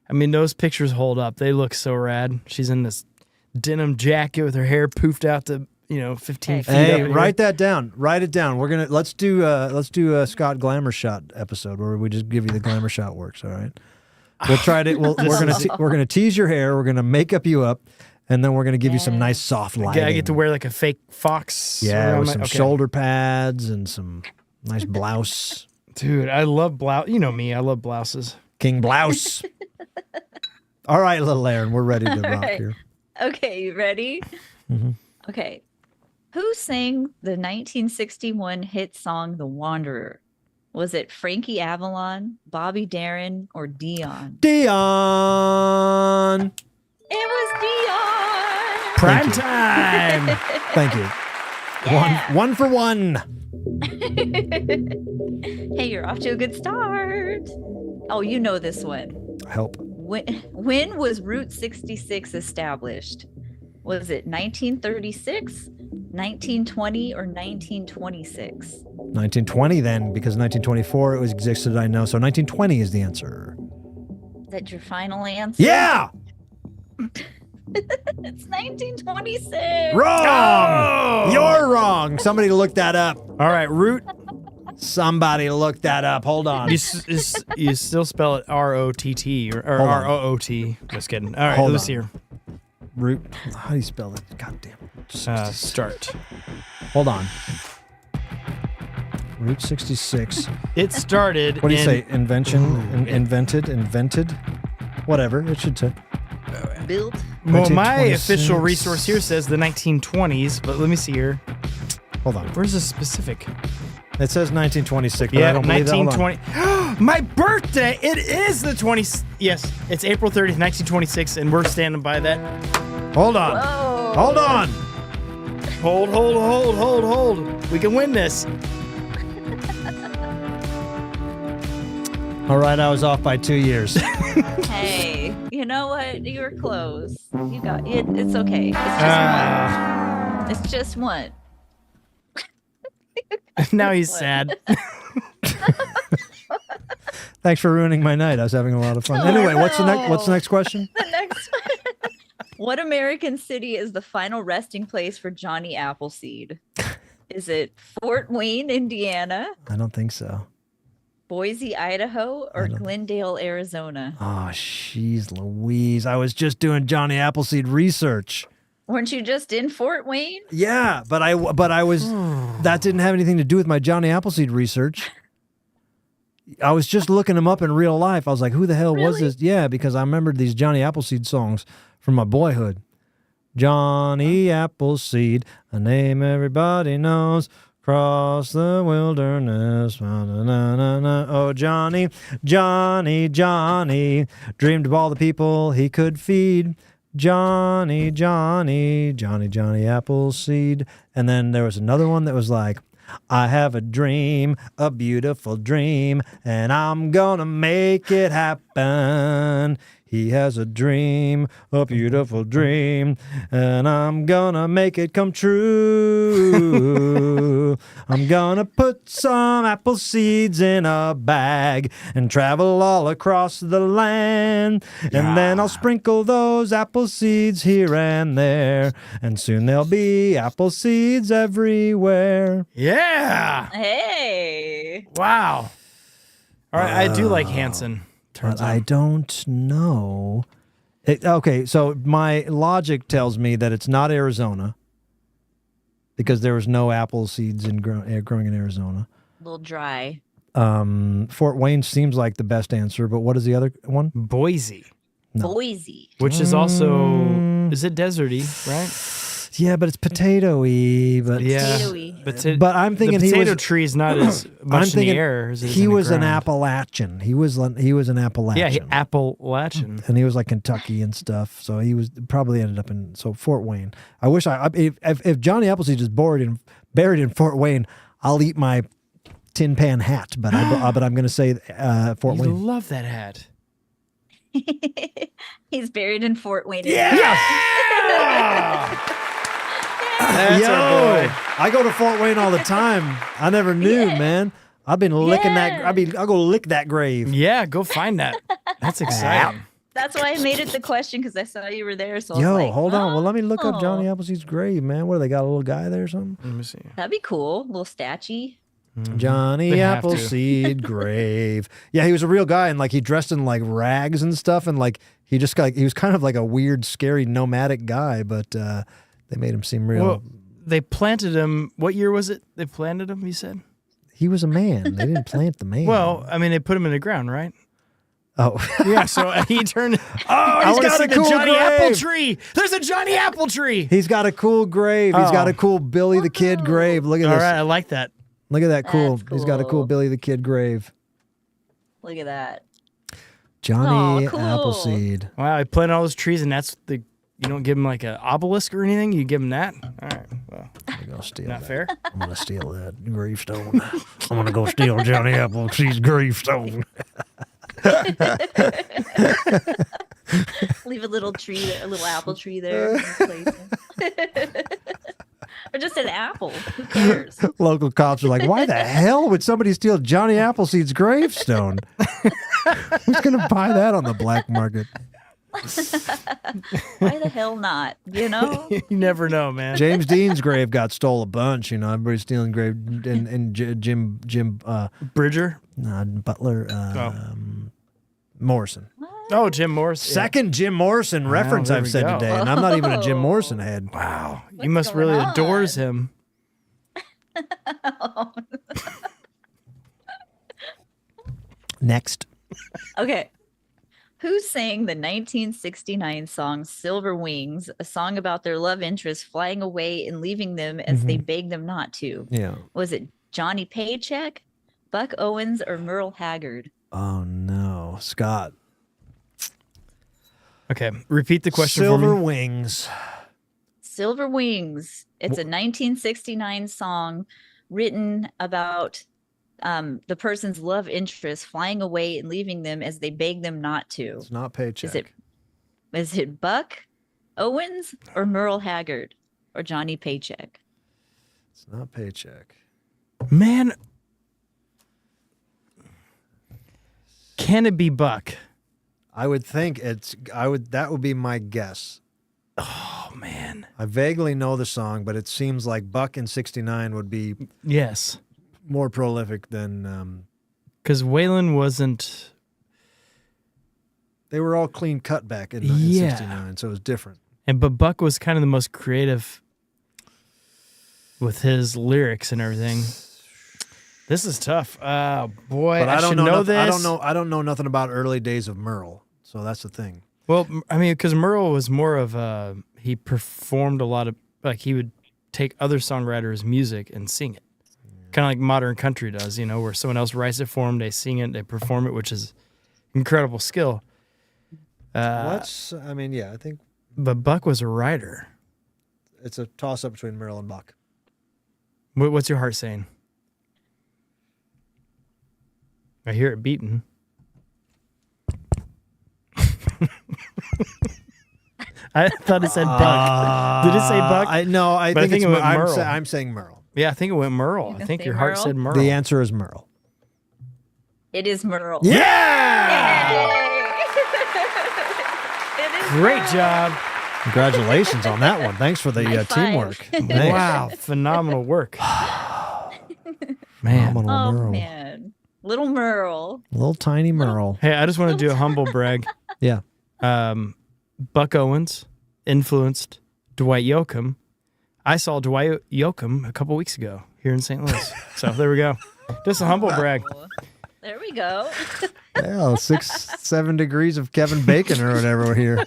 I mean, those pictures hold up. They look so rad. She's in this denim jacket with her hair poofed out to 15 feet Hey, up. here. write that down. Write it down. Let's do a Scott Glamour Shot episode where we just give you the glamour shot works. All right. We'll try to. We're gonna tease your hair. We're gonna make up you up, and then we're gonna give you some nice soft lighting. I get to wear like a fake fox. Yeah, around with my- some okay. shoulder pads and some nice blouse. Dude, I love blouse. You know me. I love blouses. King blouse. All right, little Aaron, we're ready to rock right. here. Okay, you ready? Mm-hmm. Okay. Who sang the 1961 hit song The Wanderer? Was it Frankie Avalon, Bobby Darin, or Dion? Dion. It was Dion. Prime you. time. Thank you. Yeah. One for one. Hey, you're off to a good start. Oh, you know this one. Help. When was Route 66 established? Was it 1936, 1920, or 1926? 1920 then, because 1924 it was existed, I know. So 1920 is the answer. Is that your final answer? Yeah! It's 1926. Wrong! Oh! You're wrong. Somebody look that up. All right, root. Somebody look that up. Hold on. You still spell it R-O-T-T or Hold on. R-O-O-T. Just kidding. All right, Hold let's on. hear. Root. How do you spell it? God damn it. Start. Hold on. Route 66. It started. What do you in- say? Invention? Invented? Whatever. It should say. Built. Well, my 1926. official resource here says the 1920s, but let me see here. Hold on. Where's the specific? It says 1926, but Yeah, I don't believe that. Hold on. 1920. My birthday! It is the 20th. Yes, it's April 30th, 1926, and we're standing by that. Hold on. Whoa. Hold on. Hold. We can win this. All right, I was off by 2 years. Hey, you know what? You were close. You got it. It's okay. It's just one. It's just one. Now he's sad. Thanks for ruining my night. I was having a lot of fun. Anyway, what's the next question? The next one. What American city is the final resting place for Johnny Appleseed? Is it Fort Wayne, Indiana, I don't think so. Boise, Idaho, or Glendale, Arizona? Oh, jeez Louise. I was just doing Johnny Appleseed research. Weren't you just in Fort Wayne? Yeah, but I was that didn't have anything to do with my Johnny Appleseed research. I was just looking him up in real life. I was like, who the hell was this? Yeah, because I remembered these Johnny Appleseed songs from my boyhood. Johnny Appleseed, a name everybody knows. Cross the wilderness. Oh, Johnny, Johnny, Johnny, dreamed of all the people he could feed. Johnny, Johnny, Johnny, Johnny Appleseed. And then there was another one that was like, I have a dream, a beautiful dream, and I'm gonna make it happen. He has a dream, a beautiful dream, and I'm gonna make it come true. I'm gonna put some apple seeds in a bag and travel all across the land. And then I'll sprinkle those apple seeds here and there, and soon there'll be apple seeds everywhere. Yeah. Hey. Wow. All right, I do like Hanson. But I don't know. Okay, so my logic tells me that it's not Arizona because there was no apple seeds growing in Arizona. A little dry. Fort Wayne seems like the best answer, but what is the other one? Boise. No. Boise. Which is also, is it deserty, right? Yeah, but it's potato-y. But Potatoey. but I'm thinking the potato he was tree is not as much in the air as it is he in the was an ground. Appalachian. He was an Appalachian. Yeah, Appalachian. And he was like Kentucky and stuff. So he was probably ended up in Fort Wayne. I wish if Johnny Appleseed is buried in Fort Wayne, I'll eat my tin pan hat. But I'm going to say Fort You Wayne. love that hat. He's buried in Fort Wayne. That's our boy. I go to Fort Wayne all the time. I never knew, man. I've been licking that. I'll go lick that grave. Yeah, go find that. That's exciting. That's why I made it the question, because I saw you were there. So I was like, Hold on. Well, let me look up Johnny Appleseed's grave, man. What, they got a little guy there or something? Let me see. That'd be cool. Little statue. Johnny They have to. Appleseed grave. Yeah, he was a real guy, and like he dressed in like rags and stuff, and like he was kind of like a weird, scary, nomadic guy, but they made him seem real. Well, they planted him. What year was it? They planted him, you said? He was a man. They didn't plant the man. Well, I mean, they put him in the ground, right? Oh. Yeah, so he turned. I He's wanna got see a the Johnny grave. Apple tree. There's a Johnny Apple tree. He's got a cool grave. He's got a cool Billy the Kid grave. Look at All this. right, I like that. Look at that cool. That's He's got a cool cool. Billy the Kid grave. Look at that. Johnny Aw, cool. Appleseed. Wow, I planted all those trees, and that's the. You don't give him like an obelisk or anything. You give him that. All right. Well, I'm gonna steal not that. fair. I'm gonna steal that gravestone. I'm gonna go steal Johnny Appleseed's gravestone. Leave a little tree, a little apple tree there. Or just an apple. Who cares? Local cops are like, why the hell would somebody steal Johnny Appleseed's gravestone? Who's gonna buy that on the black market? Why the hell not? You know? You never know, man. James Dean's grave got stole a bunch. You know, everybody's stealing grave. And Jim Bridger. Butler Morrison. Oh, Jim Morrison. Second Jim Morrison reference there I've we said go. today, and I'm not even a Jim Morrison head. Wow, you What's must going really on? adores him. Next. Okay. Who sang the 1969 song Silver Wings, a song about their love interest flying away and leaving them as they beg them not to? Yeah. Was it Johnny Paycheck, Buck Owens, or Merle Haggard? Oh no, Scott. Okay, repeat the question Silver for me. Wings. Silver Wings. It's a 1969 song written about the person's love interest flying away and leaving them as they beg them not to. It's not Paycheck. Is it Buck Owens or Merle Haggard or Johnny Paycheck? It's not Paycheck. Man, can it be Buck? I would think that would be my guess. Oh man. I vaguely know the song, but it seems like Buck in 69 would be Yes. more prolific than Because Waylon wasn't. they were all clean cut back in Yeah. 69, so it was different. But Buck was kind of the most creative with his lyrics and everything. This is tough. Boy, But I don't should know, this. I don't know nothing about early days of Merle, so that's the thing. Well, I mean, because Merle was more of he performed a lot of, like, he would take other songwriters' music and sing it. Kind of like modern country does, where someone else writes it for them, they sing it, they perform it, which is incredible skill. I think But Buck was a writer. it's a toss up between Merle and Buck. What's your heart saying? I hear it beating. I thought it said Buck. Did it say Buck? I But think it went Merle. I'm saying Merle. Yeah, I think it went Merle. You I think say your heart Merle? said Merle. The answer is Merle. It is Merle. Yeah! It is Great Merle. job. Congratulations on that one. Thanks for the High five. teamwork. Thanks. Wow, phenomenal work. Man. Phenomenal Oh Merle. man, little Merle. Little tiny Merle. Hey, I just want to do a humble brag. Yeah. Buck Owens influenced Dwight Yoakam. I saw Dwight Yoakam a couple weeks ago here in St. Louis. So there we go. Just a humble brag. There we go. Yeah, 6-7 degrees of Kevin Bacon or whatever here.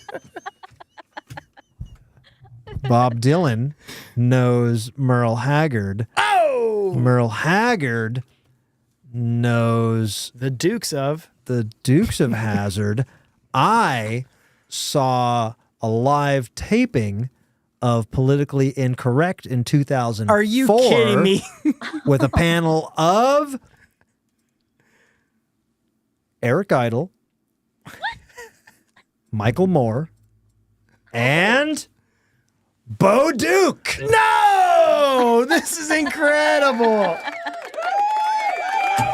Bob Dylan knows Merle Haggard. Oh! Merle Haggard knows The Dukes of. the Dukes of Hazzard. I saw a live taping of Politically Incorrect in 2004. Are you kidding me? With a panel of Eric Idle, Michael Moore, and Bo Duke. No! This is incredible.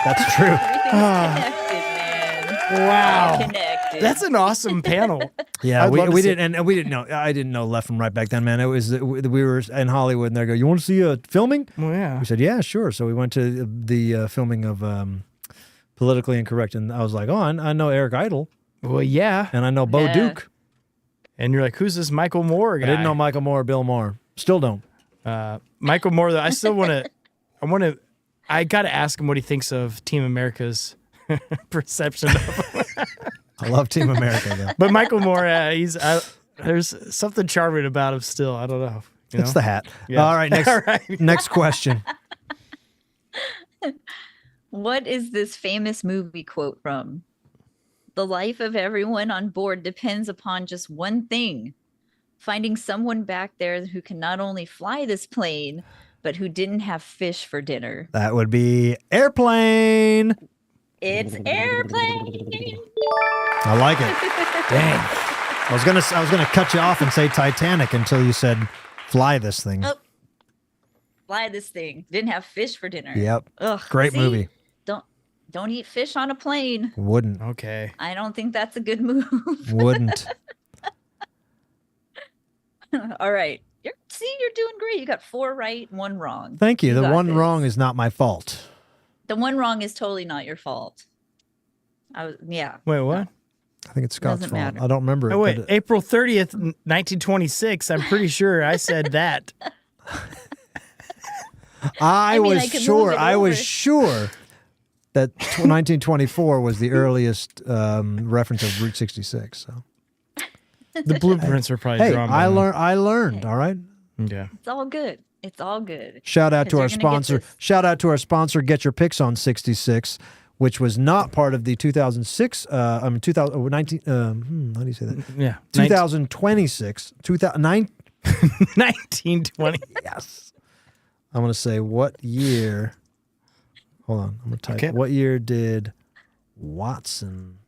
That's true. Everything's connected, man. Wow. Connected. That's an awesome panel. Yeah, I'd love to we see- didn't, and we didn't know. I didn't know left from right back then, man. It was we were in Hollywood, and they go, "You want to see a filming?" Well, yeah. We said, "Yeah, sure." So we went to the filming of Politically Incorrect, and I was like, "Oh, I know Eric Idle, Well, yeah. and I know Bo Yeah. Duke. And you're like, who's this Michael Moore guy? I didn't know Michael Moore or Bill Moore. Still don't." Michael Moore, though, I still want to, I got to ask him what he thinks of Team America's perception of him. I love Team America, though. But Michael Moore, there's something charming about him still. I don't know. It's the hat. Yeah. All right, next All right. next question. What is this famous movie quote from? The life of everyone on board depends upon just one thing: finding someone back there who can not only fly this plane, but who didn't have fish for dinner. That would be Airplane. It's Airplane. I like it. Dang. I was gonna cut you off and say Titanic until you said fly this thing. Oh, fly this thing. Didn't have fish for dinner. Yep. Ugh, Great see? movie. Don't eat fish on a plane. Wouldn't. Okay. I don't think that's a good move. Wouldn't. All right. You're doing great. You got 4 right, 1 wrong. Thank you. The got one this. wrong is not my fault. The 1 wrong is totally not your fault. Yeah. Wait, what? I think it's Scott's Doesn't fault. matter. I don't remember it. Oh, wait. but April 30th, 1926. I'm pretty sure I said that. I mean, was I could sure. move it I was over. sure that 1924 was the earliest reference of Route 66. So The blueprints are probably hey, drawn. by then. I learned. All right. Yeah. It's all good. It's all good. Shout out to 'Cause our you're gonna get sponsor. this. Shout out to our sponsor. Get your picks on 66. which was not part of the 2006, 2019, how do you say that? Yeah. 2026, 1920. Yes. I'm going to say what year, hold on, I'm going to type, Okay. what year did Watson.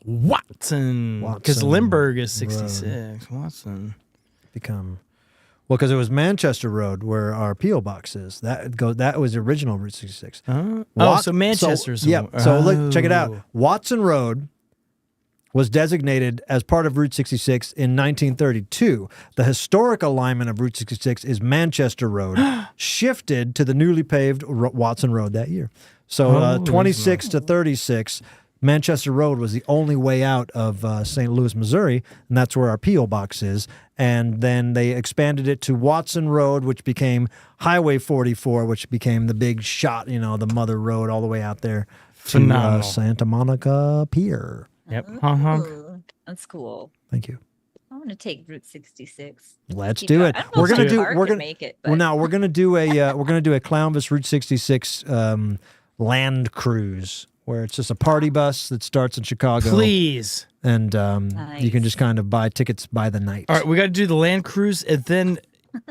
Because Limburg is 66. Watson. Become, well, because it was Manchester Road where our P.O. box is. That was the original Route 66. So Manchester's. Check it out. Watson Road was designated as part of Route 66 in 1932. The historic alignment of Route 66 is Manchester Road, shifted to the newly paved Watson Road that year. So 26 to 36, Manchester Road was the only way out of St. Louis, Missouri, and that's where our P.O. box is. And then they expanded it to Watson Road, which became Highway 44, which became the big shot, the mother road all the way out there to Santa Monica Pier. Yep. Ooh, that's cool. Thank you. I want to take Route 66. Let's do it. We're gonna make it. But. Well, now we're gonna do a Clownvis Route 66 land cruise where it's just a party bus that starts in Chicago. Please. And Nice. you can just kind of buy tickets by the night. All right, we got to do the land cruise, and then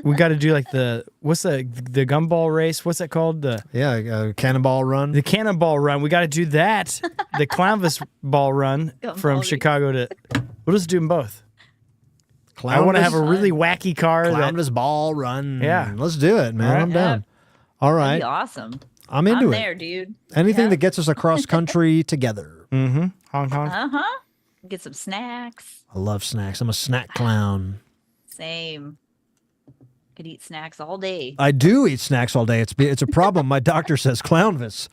we got to do like the gumball race? What's that called? Cannonball Run. The Cannonball Run. We got to do that. The Clownvis Ball Run from Gumball Chicago to. We'll just do them both. I Clownvis, want to have a really wacky car. Clownvis Ball Run. Yeah. Let's do it, man. All right. I'm down. All That'd right. be awesome. I'm into I'm it. there, dude. Anything Yeah. that gets us across country together. Mm-hmm. Hong Kong. Uh-huh. Get some snacks. I love snacks. I'm a snack clown. Same. Could eat snacks all day. I do eat snacks all day. It's a problem. My doctor says, Clownvis,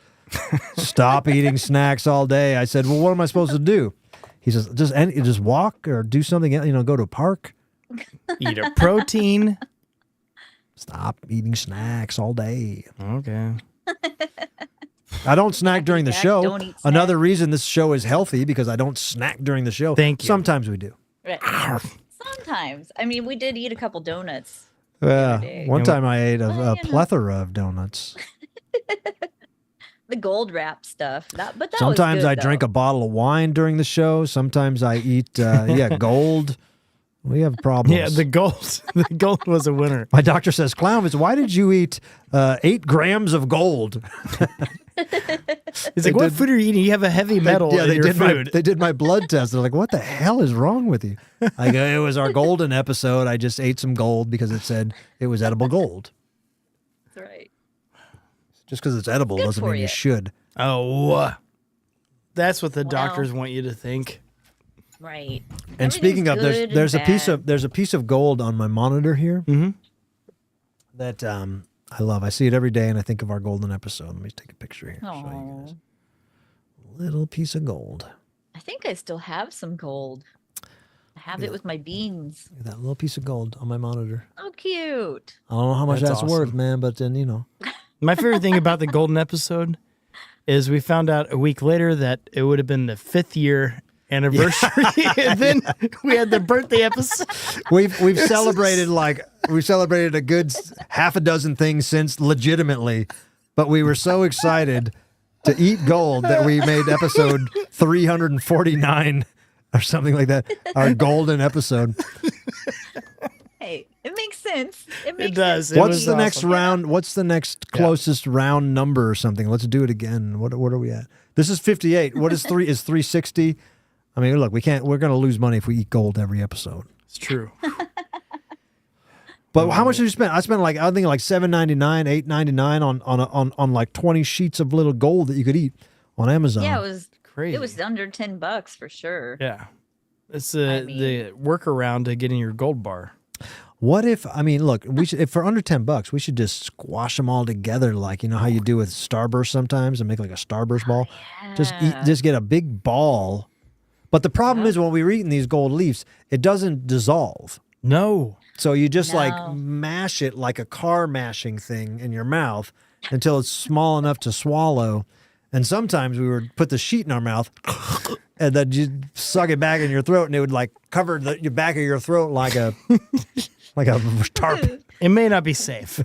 stop eating snacks all day. I said, well, what am I supposed to do? He says, just walk or do something else, go to a park. Eat a protein. Stop eating snacks all day. Okay. I don't snack during the Jack, show. don't eat snacks. Another reason this show is healthy because I don't snack during the show. Thank you. Sometimes we do. Right. Sometimes. I mean, we did eat a couple donuts. Yeah. day. One time I ate a Well, plethora of donuts. The gold wrap stuff. But that Sometimes was good, I drink though. a bottle of wine during the show. Sometimes I eat, gold. We have problems. Yeah, the gold. The gold was a winner. My doctor says, Clownvis, why did you eat 8 grams of gold? He's like, what food are you eating? You have a heavy metal in your food. They did my blood test. They're like, what the hell is wrong with you? I go, it was our golden episode. I just ate some gold because it said it was edible gold. That's right. Just because it's edible Good doesn't for mean you you. should. Oh, that's what the Well. doctors want you to think. Right. And speaking of, Everything's good there's a and piece bad. of gold on my monitor here that I love. I see it every day, and I think of our golden episode. Let me take a picture here. Show you Aw. guys. Little piece of gold. I think I still have some gold. I have it with my beans. Look at that little piece of gold on my monitor. Oh, cute. I don't know how much That's that's worth, awesome. man, but then My favorite thing about the golden episode is we found out a week later that it would have been the 5th year anniversary, and then we had the birthday episode. we've celebrated a good half a dozen things since legitimately, but we were so excited to eat gold that we made episode 349 or something like that, our golden episode. Hey, it makes sense. It makes It does. sense. It What's was the next awesome. round? What's the next closest round number or something? Let's do it again. What are we at? This is 58. What is 3? Is 360? I mean, look, we're going to lose money if we eat gold every episode. It's true. But how much did you spend? I spent I think $7.99, $8.99 on like 20 sheets of little gold that you could eat on Amazon. Yeah, it was Crazy. It was under $10 for sure. Yeah. It's I mean- the workaround to getting your gold bar. What if? I mean, look, if for under $10, we should just squash them all together, like how you do with Starburst sometimes, and make like a Starburst ball. Yeah. Just get a big ball. But the problem is when we were eating these gold leaves, it doesn't dissolve. No. So you just like No. mash it like a car mashing thing in your mouth until it's small enough to swallow. And sometimes we would put the sheet in our mouth and then you suck it back in your throat, and it would like cover your back of your throat like a tarp. It may not be safe.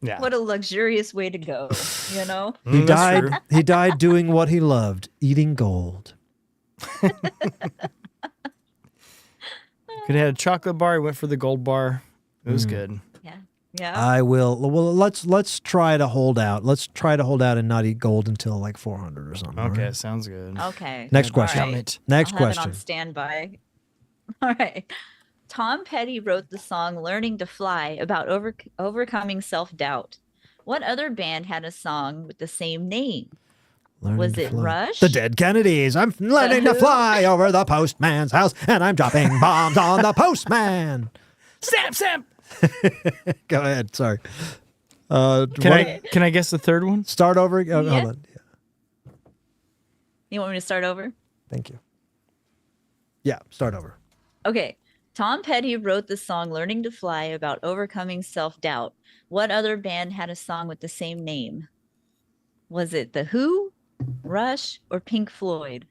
Yeah. What a luxurious way to go, you know? He That's died. true. He died doing what he loved, eating gold. Could have had a chocolate bar. He went for the gold bar. It was good. Yeah. Yeah. I will. Well, let's try to hold out. Let's try to hold out and not eat gold until like 400 or something. all Okay, right? sounds good. Okay. Next All question. Damn it. Next I'll have it question. on standby. All right. Tom Petty wrote the song Learning to Fly about overcoming self-doubt. What other band had a song with the same name? Learning Was to it fly. Rush? The Dead Kennedys. I'm learning to Who? fly over the postman's house, and I'm dropping bombs on the postman. Sam. Go ahead. Sorry. Can I guess the third one? Start over? Oh, Yeah. Hold on. You want me to start over? Thank you. Yeah, start over. Okay. Tom Petty wrote the song Learning to Fly about overcoming self-doubt. What other band had a song with the same name? Was it The Who, Rush, or Pink Floyd?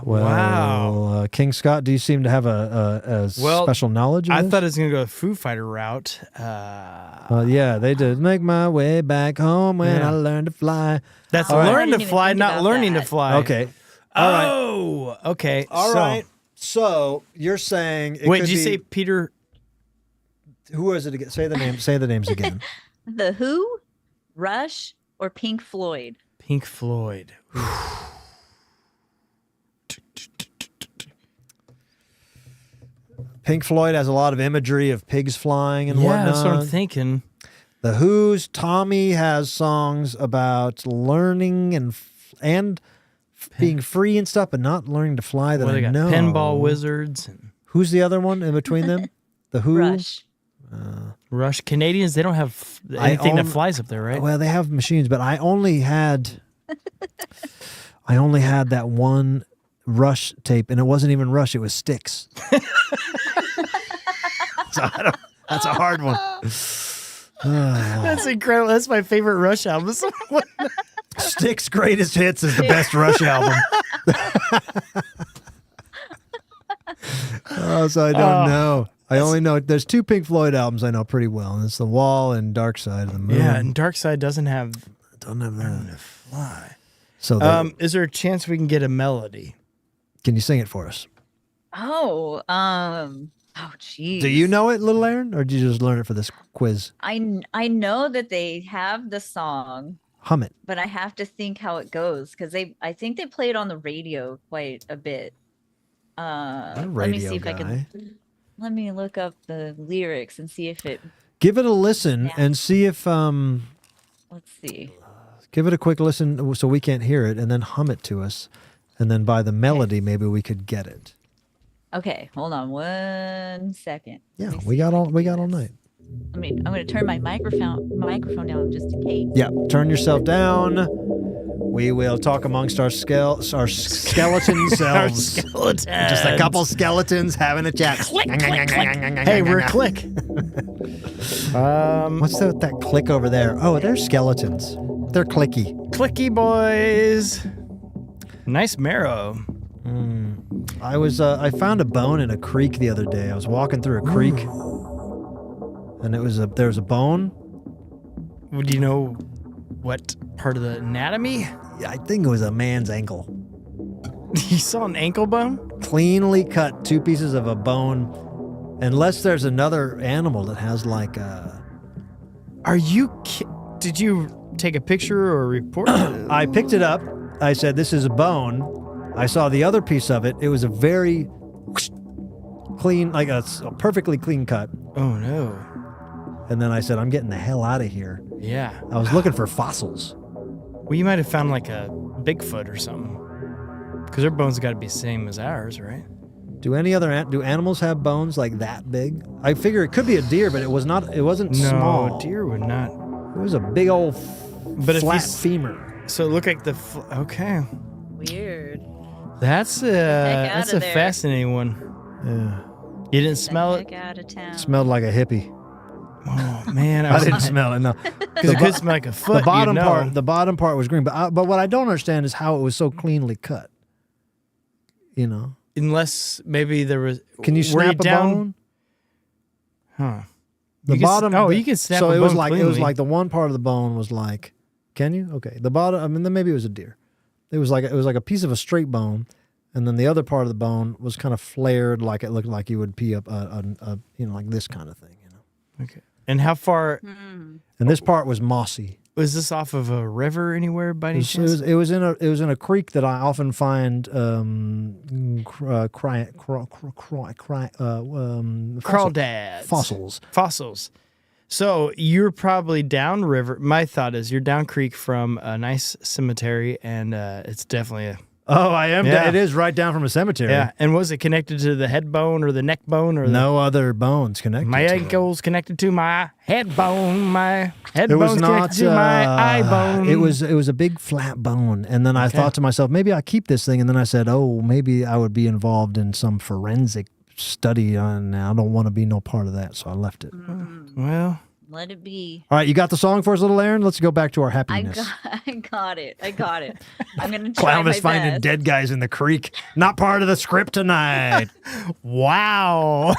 Well, Wow. King Scott, do you seem to have a Well, special knowledge of I this? thought it was going to go the Foo Fighter route. Yeah, they did. Make my way back home when Yeah. I learned to fly. That's All right. learn I to didn't even fly, think not about learning to that. fly. Okay. All right. Oh, okay. All so, right. So you're saying it Wait, could did you be- say Peter? who was it again? Say the name. Say the names again. The Who, Rush, or Pink Floyd? Pink Floyd. Pink Floyd has a lot of imagery of pigs flying and Yeah, whatnot. that's what I'm thinking. The Who's Tommy has songs about learning and being free and stuff, but not learning to fly. That Well, I they got know. Pinball Wizards and Who's the other one in between them? The Who. Rush. Rush. Canadians, they don't have I anything that own- flies up there, right? Well, they have machines, but I only had that one Rush tape, and it wasn't even Rush; it was Styx. So that's a hard one. That's incredible. That's my favorite Rush album. Styx' Greatest Hits is the best Rush album. So I don't know. I only know there's two Pink Floyd albums I know pretty well, and it's The Wall and Dark Side of the Moon. Yeah, and Dark Side doesn't have don't have that. fly. So Is there a chance we can get a melody? can you sing it for us? Oh, geez. Do you know it, little Aaron, or did you just learn it for this quiz? I know that they have the song, Hum it. but I have to think how it goes because I think they play it on the radio quite a bit. Let me radio see if I guy. can. Let me look up the lyrics and see if it. Give it a listen Yeah. and see if Let's see. give it a quick listen so we can't hear it, and then hum it to us, and then by the melody maybe we could get it. Okay, hold on 1 second. Yeah, Let me we see got if I all can we do got all this. night. I'm gonna turn my microphone down just in case. Yeah, turn yourself down. We will talk amongst our skeleton selves. Skeleton. Just a couple skeletons having a chat. Hey, we're a click. What's that click over there? Oh, they're skeletons. They're clicky. Clicky boys. Nice marrow. I found a bone in a creek the other day. I was walking through a creek, and there was a bone. Do you know what part of the anatomy? Yeah, I think it was a man's ankle. You saw an ankle bone? Cleanly cut, two pieces of a bone. Unless there's another animal that has like a. Are you? Did you take a picture or report it? I picked it up. I said, "This is a bone." I saw the other piece of it. It was a very clean, like a perfectly clean cut. Oh no. And then I said, "I'm getting the hell out of here." Yeah. I was looking for fossils. Well, you might have found like a Bigfoot or something. Because their bones got to be the same as ours, right? Do animals have bones like that big? I figure it could be a deer, but it wasn't No, small. deer would not. It was a big old But if you flat s- femur. So it looked like okay. Weird. That's outta a there. fascinating one. Yeah. You didn't smell it? Heck out of town. Smelled like a hippie. Oh man, I didn't smell it. No. Because it could smell like a foot. The bottom you know. part, the bottom part was green, but what I don't understand is how it was so cleanly cut. You know, Unless maybe there was. can you were snap a down? bone? Huh. The bottom. You can snap So a it was bone like cleanly. the one part of the bone was like. Can you? Okay. The bottom. I mean, then maybe it was a deer. It was like a piece of a straight bone, and then the other part of the bone was kind of flared, like it looked like you would pee up a like this kind of thing. Okay. And how far And this part was mossy. was this off of a river anywhere by any It chance? was in a creek that I often find Crawdads. Fossils. So you're probably downriver. My thought is you're down creek from a nice cemetery, and it's definitely a. Oh, I am. Yeah. It is right down from a cemetery. Yeah. And was it connected to the head bone or the neck bone or No other bones connected. my to it. ankle's connected to my head bone. My head It was bone's not. connected to my eye bone. It was a big flat bone, and then I thought to myself, maybe I keep this thing, and then I said, oh, maybe I would be involved in some forensic study, and I don't want to be no part of that, so I left it. Well, Let it be. All right, you got the song for us, little Aaron? Let's go back to our I happiness. got it. I'm gonna try my Clownvis finding best. dead guys in the creek. Not part of the script tonight. wow.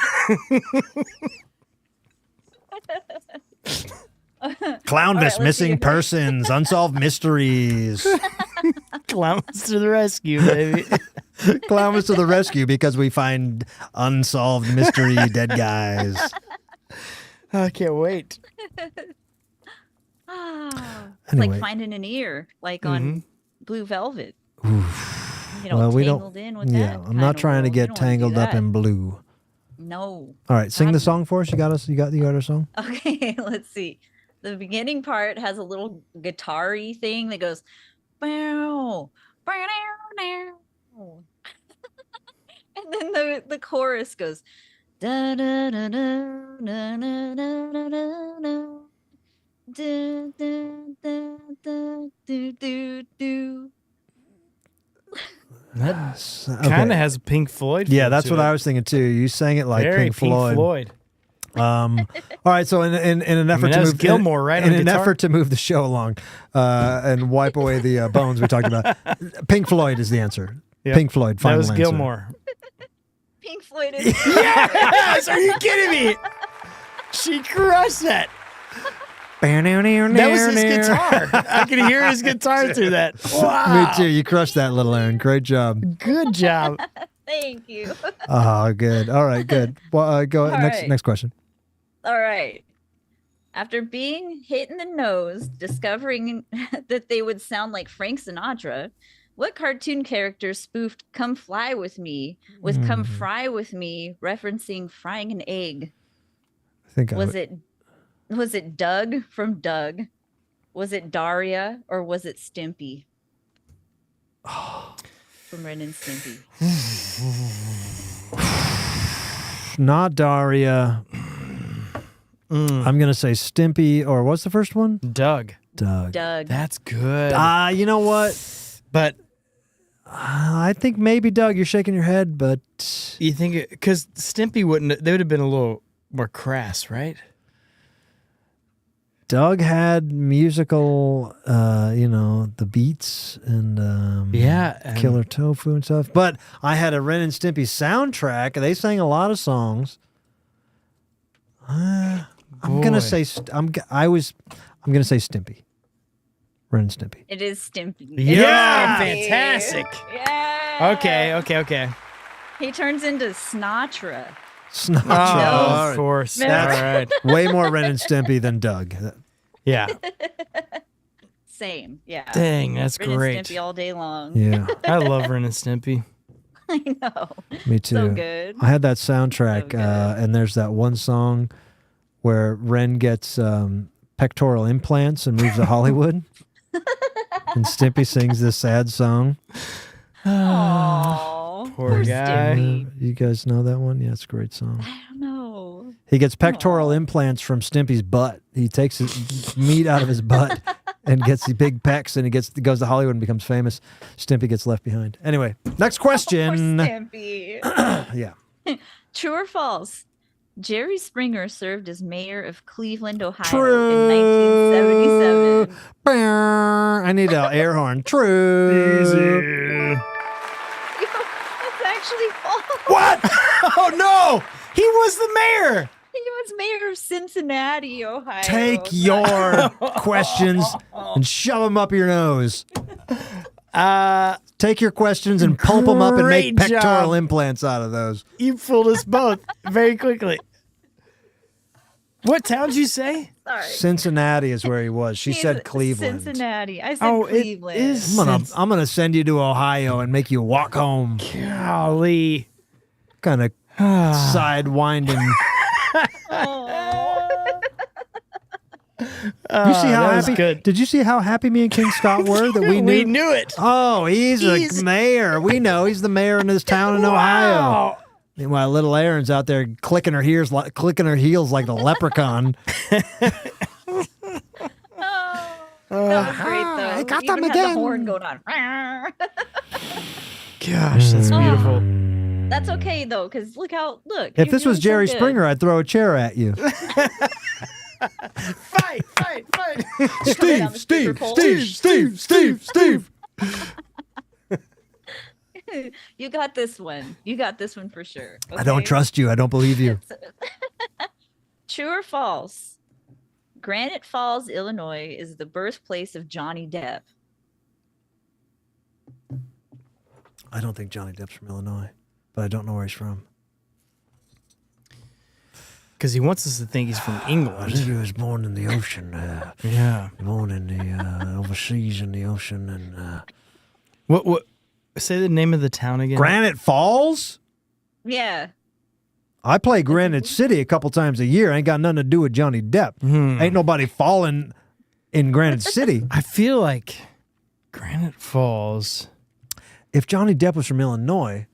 Clownvis, let's missing see. persons, unsolved mysteries. Clowns to the rescue, baby. Clownvis to the rescue because we find unsolved mystery dead guys. I can't wait. It's Anyway. like finding an ear, like on Blue Velvet. You know, Well, we tangled don't. in with Yeah, that I'm kind not of trying to world. You get don't wanna do tangled up that. in blue. No. All right, sing the song for us. You got us. You got our song. Okay, let's see. The beginning part has a little guitar-y thing that goes, bow, bow, bow, bow. And then the chorus goes, da da da da da da da da da da. Do, do, do, do, do, do, do. That Okay. kind of has a Pink Floyd. Yeah, feel that's to what it. I was thinking too. You sang it like Very Pink Floyd. All right, so in an effort that to was move Gilmore, right, in on an guitar? effort to move the show along and wipe away the bones we talked about, Pink Floyd is the answer. Yep. Pink Floyd. That Final was answer. Gilmore. Pink Floyd is Yes! Are you kidding me? She crushed that. That was his guitar. I could hear his guitar through that. Wow. Me too. You crushed that, little Aaron. Great job. Good job. Thank you. Oh, good. All right, good. Well, go All right. next question. All right. After being hit in the nose, discovering that they would sound like Frank Sinatra, what cartoon character spoofed "Come Fly with Me" with "Come Fry with Me," referencing frying an egg? I think Was it Doug from Doug? Was it Daria or was it Stimpy? From Ren and Stimpy. not Daria. I'm gonna say Stimpy, or what's the first one? Doug. Doug. That's good. You know what? But I think maybe Doug. You're shaking your head, but you think because Stimpy wouldn't, they would have been a little more crass, right? Doug had musical, the beats and and Killer Tofu and stuff. But I had a Ren and Stimpy soundtrack. They sang a lot of songs. I'm gonna say I'm gonna say Stimpy. Ren and Stimpy. It is Stimpy. Yeah, Stimpy. fantastic. Yeah. Okay. He turns into Sinatra. Snatch. Oh, All of right. course. All That's- right. Way more Ren and Stimpy than Doug. Yeah. Same. Yeah. Dang, that's Ren and great. Stimpy all day long. Yeah, I love Ren and Stimpy. I know. me too. So good. I had that soundtrack, So good. and there's that one song where Ren gets pectoral implants and moves to Hollywood, and Stimpy sings this sad song. Aww. Poor guy. Stimpy. You guys know that one? Yeah, it's a great song. I don't know. He gets pectoral implants from Stimpy's butt. He takes his meat out of his butt and gets the big pecs, and he goes to Hollywood and becomes famous. Stimpy gets left behind. Anyway, next question. Poor Stimpy. Yeah. True or false? Jerry Springer served as mayor of Cleveland, Ohio True. in 1977. I need an air horn. True. That's actually false. What? Oh no! He was the mayor. He was mayor of Cincinnati, Ohio. Take your questions and shove them up your nose. Take your questions and pulp them up and make Great pectoral job. implants out of those. You fooled us both very quickly. What town did you say? Sorry. Cincinnati is where he was. She He's said Cleveland. Cincinnati. I said Oh, it Cleveland. is. I'm gonna send you to Ohio and make you walk home. Golly. Kind of sidewinding. You see how that was happy? good. Did you see how happy me and King Scott were that we knew? We knew it. Oh, he's a mayor. We know he's the mayor in this town in Ohio. Wow. Meanwhile, little Erin's out there clicking her heels like the leprechaun. That was great, though. I got Even them had again. the horn going on. Gosh, that's beautiful. That's okay, though, because look. If you're this was doing so Jerry good. Springer, I'd throw a chair at you. Fight. Coming down the stripper pole. Steve. You got this one. You got this one for sure. I don't okay? trust you. I don't believe you. True or false? Granite Falls, Illinois is the birthplace of Johnny Depp. I don't think Johnny Depp's from Illinois, but I don't know where he's from. Because he wants us to think he's from I think England. he was born in the ocean. Yeah. Born in the overseas in the ocean and What? Say the name of the town again. Granite Falls. Yeah. I play Granite City a couple times a year. Ain't got nothing to do with Johnny Depp. Ain't nobody falling in Granite City. I feel like Granite Falls. If Johnny Depp was from Illinois,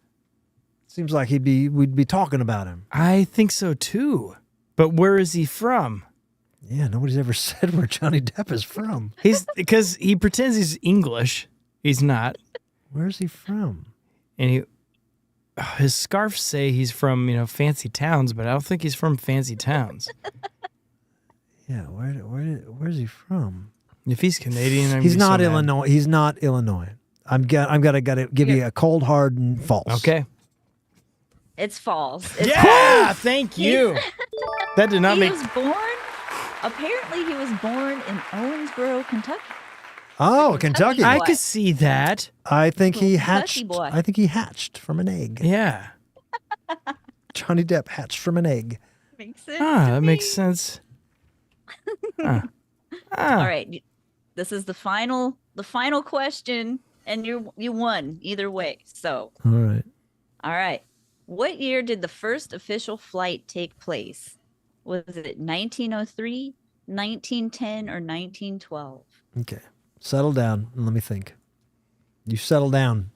seems like we'd be talking about him. I think so too. But where is he from? Yeah, nobody's ever said where Johnny Depp is from. He's because he pretends he's English. He's not. Where's he from? And his scarves say he's from, fancy towns, but I don't think he's from fancy towns. Yeah, where's he from? If he's Canadian, I'm He's not Illinois. He's not Illinois. I'm gotta give you a cold hard and false. Okay. It's false. Yeah, thank you. That did not He make. was born. Apparently, he was born in Owensboro, Kentucky. Oh, Kentucky. I could see that. I think he Kentucky hatched. boy. I think he hatched from an egg. Yeah. Johnny Depp hatched from an egg. Makes sense. That makes sense. All right, this is the final question, and you won either way. So, All right. all right, what year did the first official flight take place? Was it 1903, 1910, or 1912? Okay. Settle down and let me think. You settle down.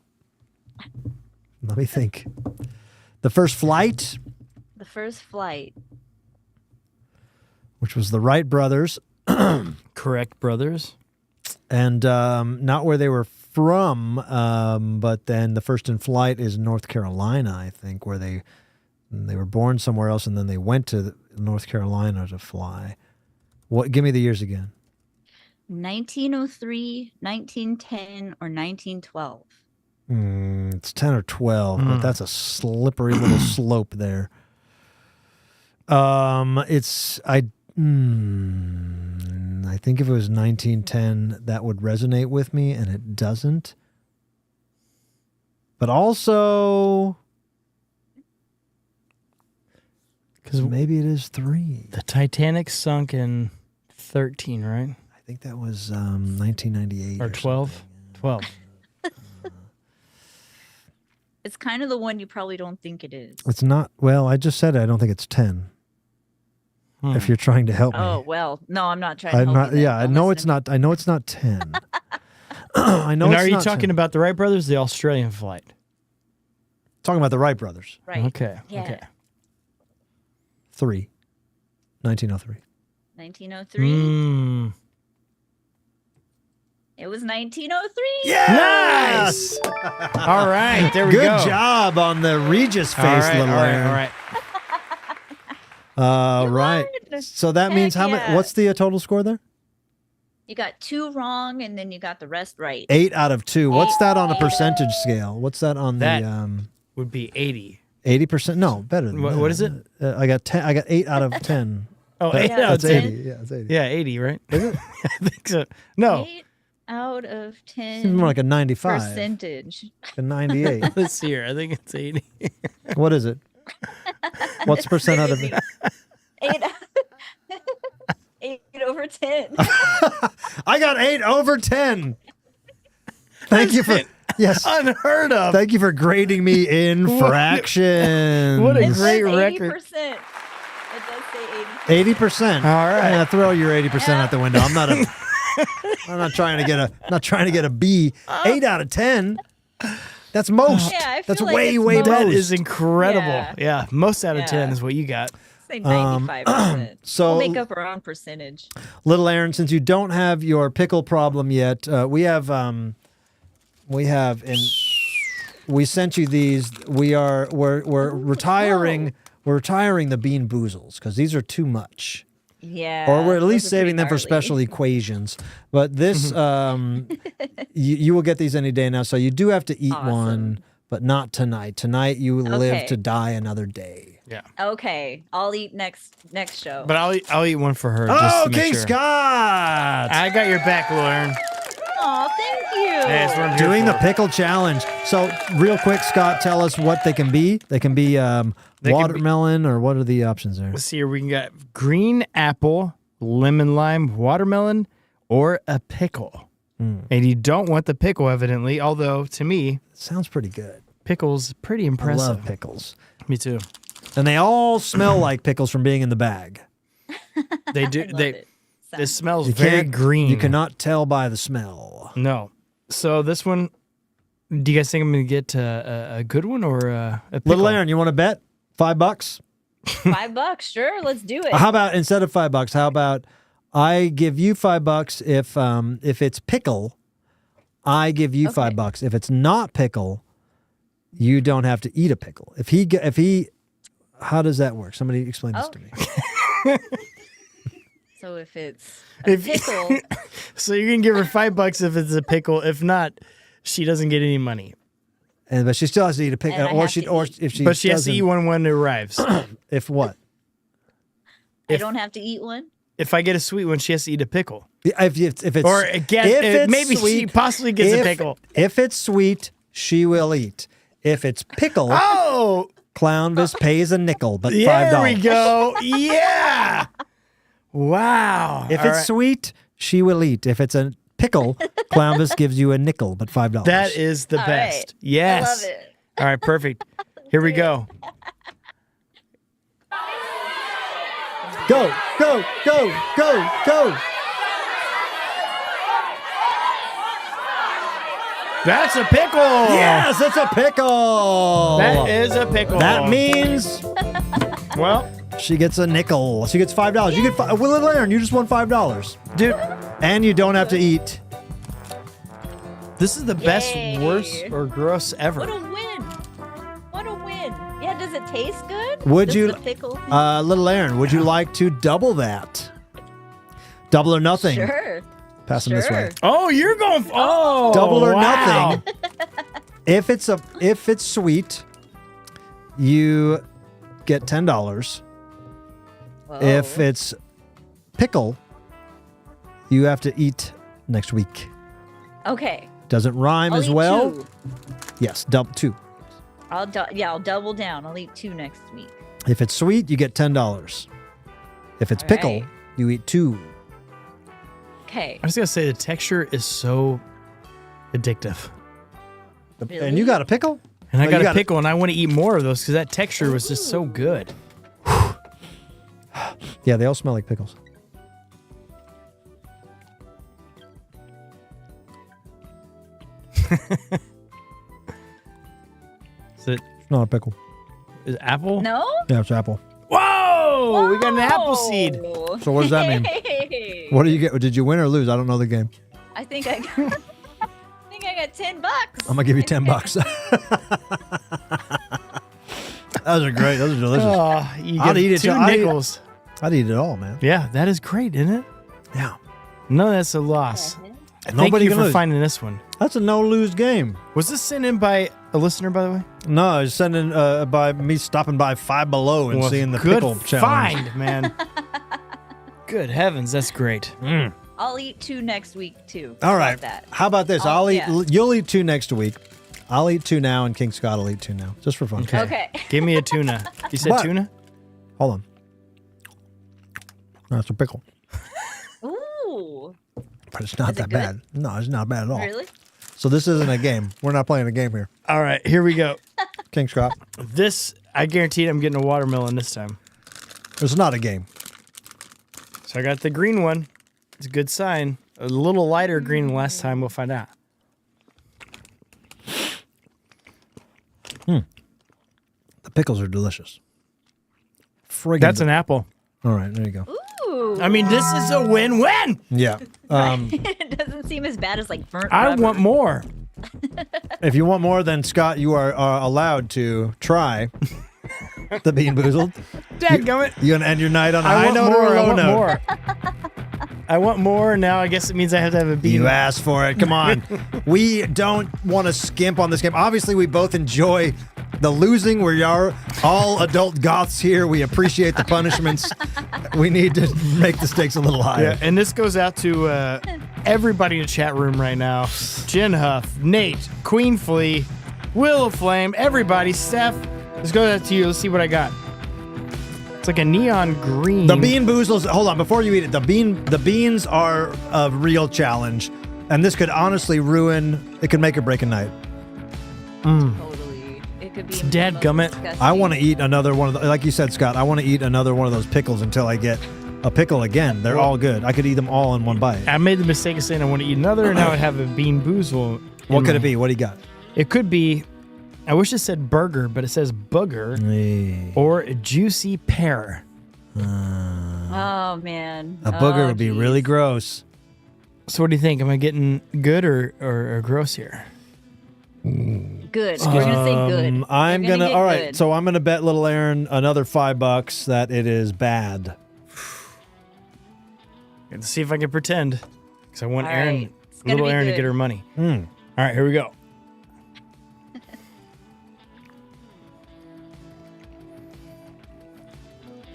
Let me think. The first flight, The first flight. which was the Wright brothers, Correct, brothers. and not where they were from, but then the first in flight is North Carolina, I think, where they were born somewhere else and then they went to North Carolina to fly. What? Give me the years again. 1903, 1910, or 1912? It's 10 or 12, but that's a slippery little slope there. I think if it was 1910, that would resonate with me, and it doesn't. But also, because maybe it is 3. The Titanic sunk in 13, right? I think that was 1998 Or 12? something. 12. It's kind of the one you probably don't think it is. It's not. Well, I just said it. I don't think it's 10. If you're trying to help me. Oh, well, no, I'm not trying to I'm help not. you then. Yeah, I Don't know listen it's to me. not. I know it's not 10. I know. And it's are you not talking 10. about the Wright brothers, the Australian flight? Talking about the Wright brothers. Right. Okay. Yeah. Okay. 1903. 1903. Mm. It was 1903. Nice. All right. There we Good go. job on the Regis face, All right. little All right. Aaron. All right. Right. So that means how much? yeah. What's the total score there? You got 2 wrong, and then you got the rest right. 8 out of 2. What's that on a percentage scale? What's that on That- the? Would be 80. 80%. No, better than that. What is it? I got 10. I got 8 out of 10. Oh, 8 out of That's 10. 80. Yeah, it's 80. Yeah, 80, right? Is it? I think so. No. 8 out of 10. Seems more like a 95. Percentage. A 98. Let's see here. I think it's 80. What is it? What's the percent out of it? 8 over 10. I got 8 over 10. Thank you for yes. Unheard of. Thank you for grading me in fractions. What a It great says 80%. record. It does say 80%. 80%. All right. Yeah, throw your 80% out the window. I'm not trying to get a B. 8 out of 10. That's most. Yeah, I feel That's like way, it's way most. most. That is incredible. Yeah. Yeah. Most out of 10 Yeah. is what you got. Say 95%. so- we'll make up our own percentage. Little Aaron, since you don't have your pickle problem yet, we sent you these. We're retiring. We're retiring the bean boozles because these are too much. Yeah. Or we're at those least are saving pretty them for gnarly. special equations. But this, you will get these any day now. So you do have to eat Awesome. one, but not tonight. Tonight you live Okay. to die another day. Yeah. Okay, I'll eat next show. But I'll eat one for her. Just to make King sure. Scott! I got your back, Lauren. Oh, thank you. Hey, that's what I'm here Doing the for. pickle challenge. So real quick, Scott, tell us what they can be. They can be watermelon, or what are the options there? Let's see here. We can get green apple, lemon lime, watermelon, or a pickle. And you don't want the pickle, evidently. Although to me, Sounds pretty good. pickles pretty I impressive. love pickles. Me too. And they all smell like pickles from being in the bag. They do. I love They. it. It smells You very can't- green. You cannot tell by the smell. No. So this one, do you guys think I'm going to get a good one or a pickle? Little Aaron, you want to bet $5? $5, sure. Let's do it. How about instead of $5? How about I give you $5 if it's pickle? I give you $5. If it's not pickle, you don't have to eat a pickle. If he, how does that work? Somebody explain this to me. So if it's a pickle, So you're going to give her $5 if it's a pickle. If not, she doesn't get any money. But she still has to eat a pickle, And I or have she, to or eat. if she, But she has to doesn't- eat one when it arrives. If what? I don't have to eat one. If I get a sweet one, she has to eat a pickle. If it's Or again, if it's maybe she sweet, possibly gets a if- pickle. If it's sweet, she will eat. If it's pickle, Oh, Clownvis pays a nickel, but $5. there we go. Yeah. Wow. If All it's right. sweet, she will eat. If it's a pickle, Clownvis gives you a nickel, but $5. That is the All best. right. Yes. I love it. All right, perfect. Here we go. Go, go, go, go, go. That's a pickle. Yes, it's a pickle. That is a pickle. That means well, she gets a nickel. She gets $5. You get Little Aaron, you just won $5. dude, And you don't have to eat. this is the best, Yay. worst, or gross What ever. a win! What a win! Yeah, does it taste good? Would Does you, the pickle? Little Aaron, would you like to double that? Double or nothing. Sure. Pass them this way. Oh, you're going. Oh, Double or wow. nothing. If it's sweet, you get $10. Whoa. If it's pickle, you have to eat next week. Okay. Doesn't rhyme I'll as eat well. 2. Yes, two. I'll double down. I'll eat 2 next week. If it's sweet, you get $10. If it's All pickle, right. you eat 2. Okay. I was gonna say the texture is so addictive, Really? And you got a pickle? and I Oh, got you a pickle, and I want to eat more of those because that texture was just so good. Yeah, they all smell like pickles. Is it It's not a pickle. is it apple? No? Yeah, it's apple. Whoa! We got an apple seed. Whoa. So what does that mean? Hey. What do you get? Did you win or lose? I don't know the game. I think I got, I got $10. I'm gonna give you $10. Those are great. Those are delicious. Oh, you I'd get eat it 2 till- I'd eat- nickels. I'd eat it all, man. Yeah, that is great, isn't it? Yeah. No, that's a loss. Thank Nobody you can for lose. finding this one. That's a no-lose game. Was this sent in by a listener, by the way? No, I was sending by me stopping by Five Below and Well, seeing the good pickle challenge. find, man. Good heavens, that's great. I'll eat 2 next week too. All How right. about that? How about this? Oh, You'll eat 2 next week. I'll eat 2 now, and King Scott will eat 2 now, just for fun. Okay. Give me a tuna. You said What? tuna? Hold on. No, it's a pickle, Ooh. but it's not Is it that good? bad. No, it's not bad at all. Really? So this isn't a game. We're not playing a game here. All right, here we go. King Scott, This, I guarantee I'm getting a watermelon this time. it's not a game. So I got the green one. It's a good sign. A little lighter green than last time. We'll find out. The pickles are delicious. Friggin' That's an apple. All right, there you go. Ooh. I mean, this is a win-win. Yeah. It doesn't seem as bad as like burnt I rubber. want more. If you want more, then Scott, you are allowed to try the Bean Boozled. Dadgummit. You gonna end your night on a I high want note more. or a I low want note? more. I want more. Now I guess it means I have to have a bean. You asked for it. Come on. We don't want to skimp on this game. Obviously, we both enjoy the losing. We are all adult goths here. We appreciate the punishments. We need to make the stakes a little higher. Yeah, and this goes out to everybody in the chat room right now. Jen Huff, Nate, Queen Flea, Willow Flame, everybody, Steph. This goes out to you. Let's see what I got. It's like a neon green. The Bean Boozles. Hold on, before you eat it, the beans are a real challenge, and this could honestly ruin. It could make or break a night. Totally. It could be. Dadgummit. disgusting. I want to eat another one of the, like you said, Scott. I want to eat another one of those pickles until I get a pickle again. They're all good. I could eat them all in one bite. I made the mistake of saying I want to eat another, and now I have a Bean Boozle. What could it be? What do you got? It could be, I wish it said burger, but it says booger or a juicy pear. Oh man. A booger Oh, would be geez. really gross. So what do you think? Am I getting good or gross here? Good. We're gonna say good. I'm You're gonna. get All right. good. So I'm gonna bet little Aaron another $5 that it is bad. Let's see if I can pretend, because I want All Aaron, right. It's gonna little be Aaron, to good. get her money. Mm. All right, here we go.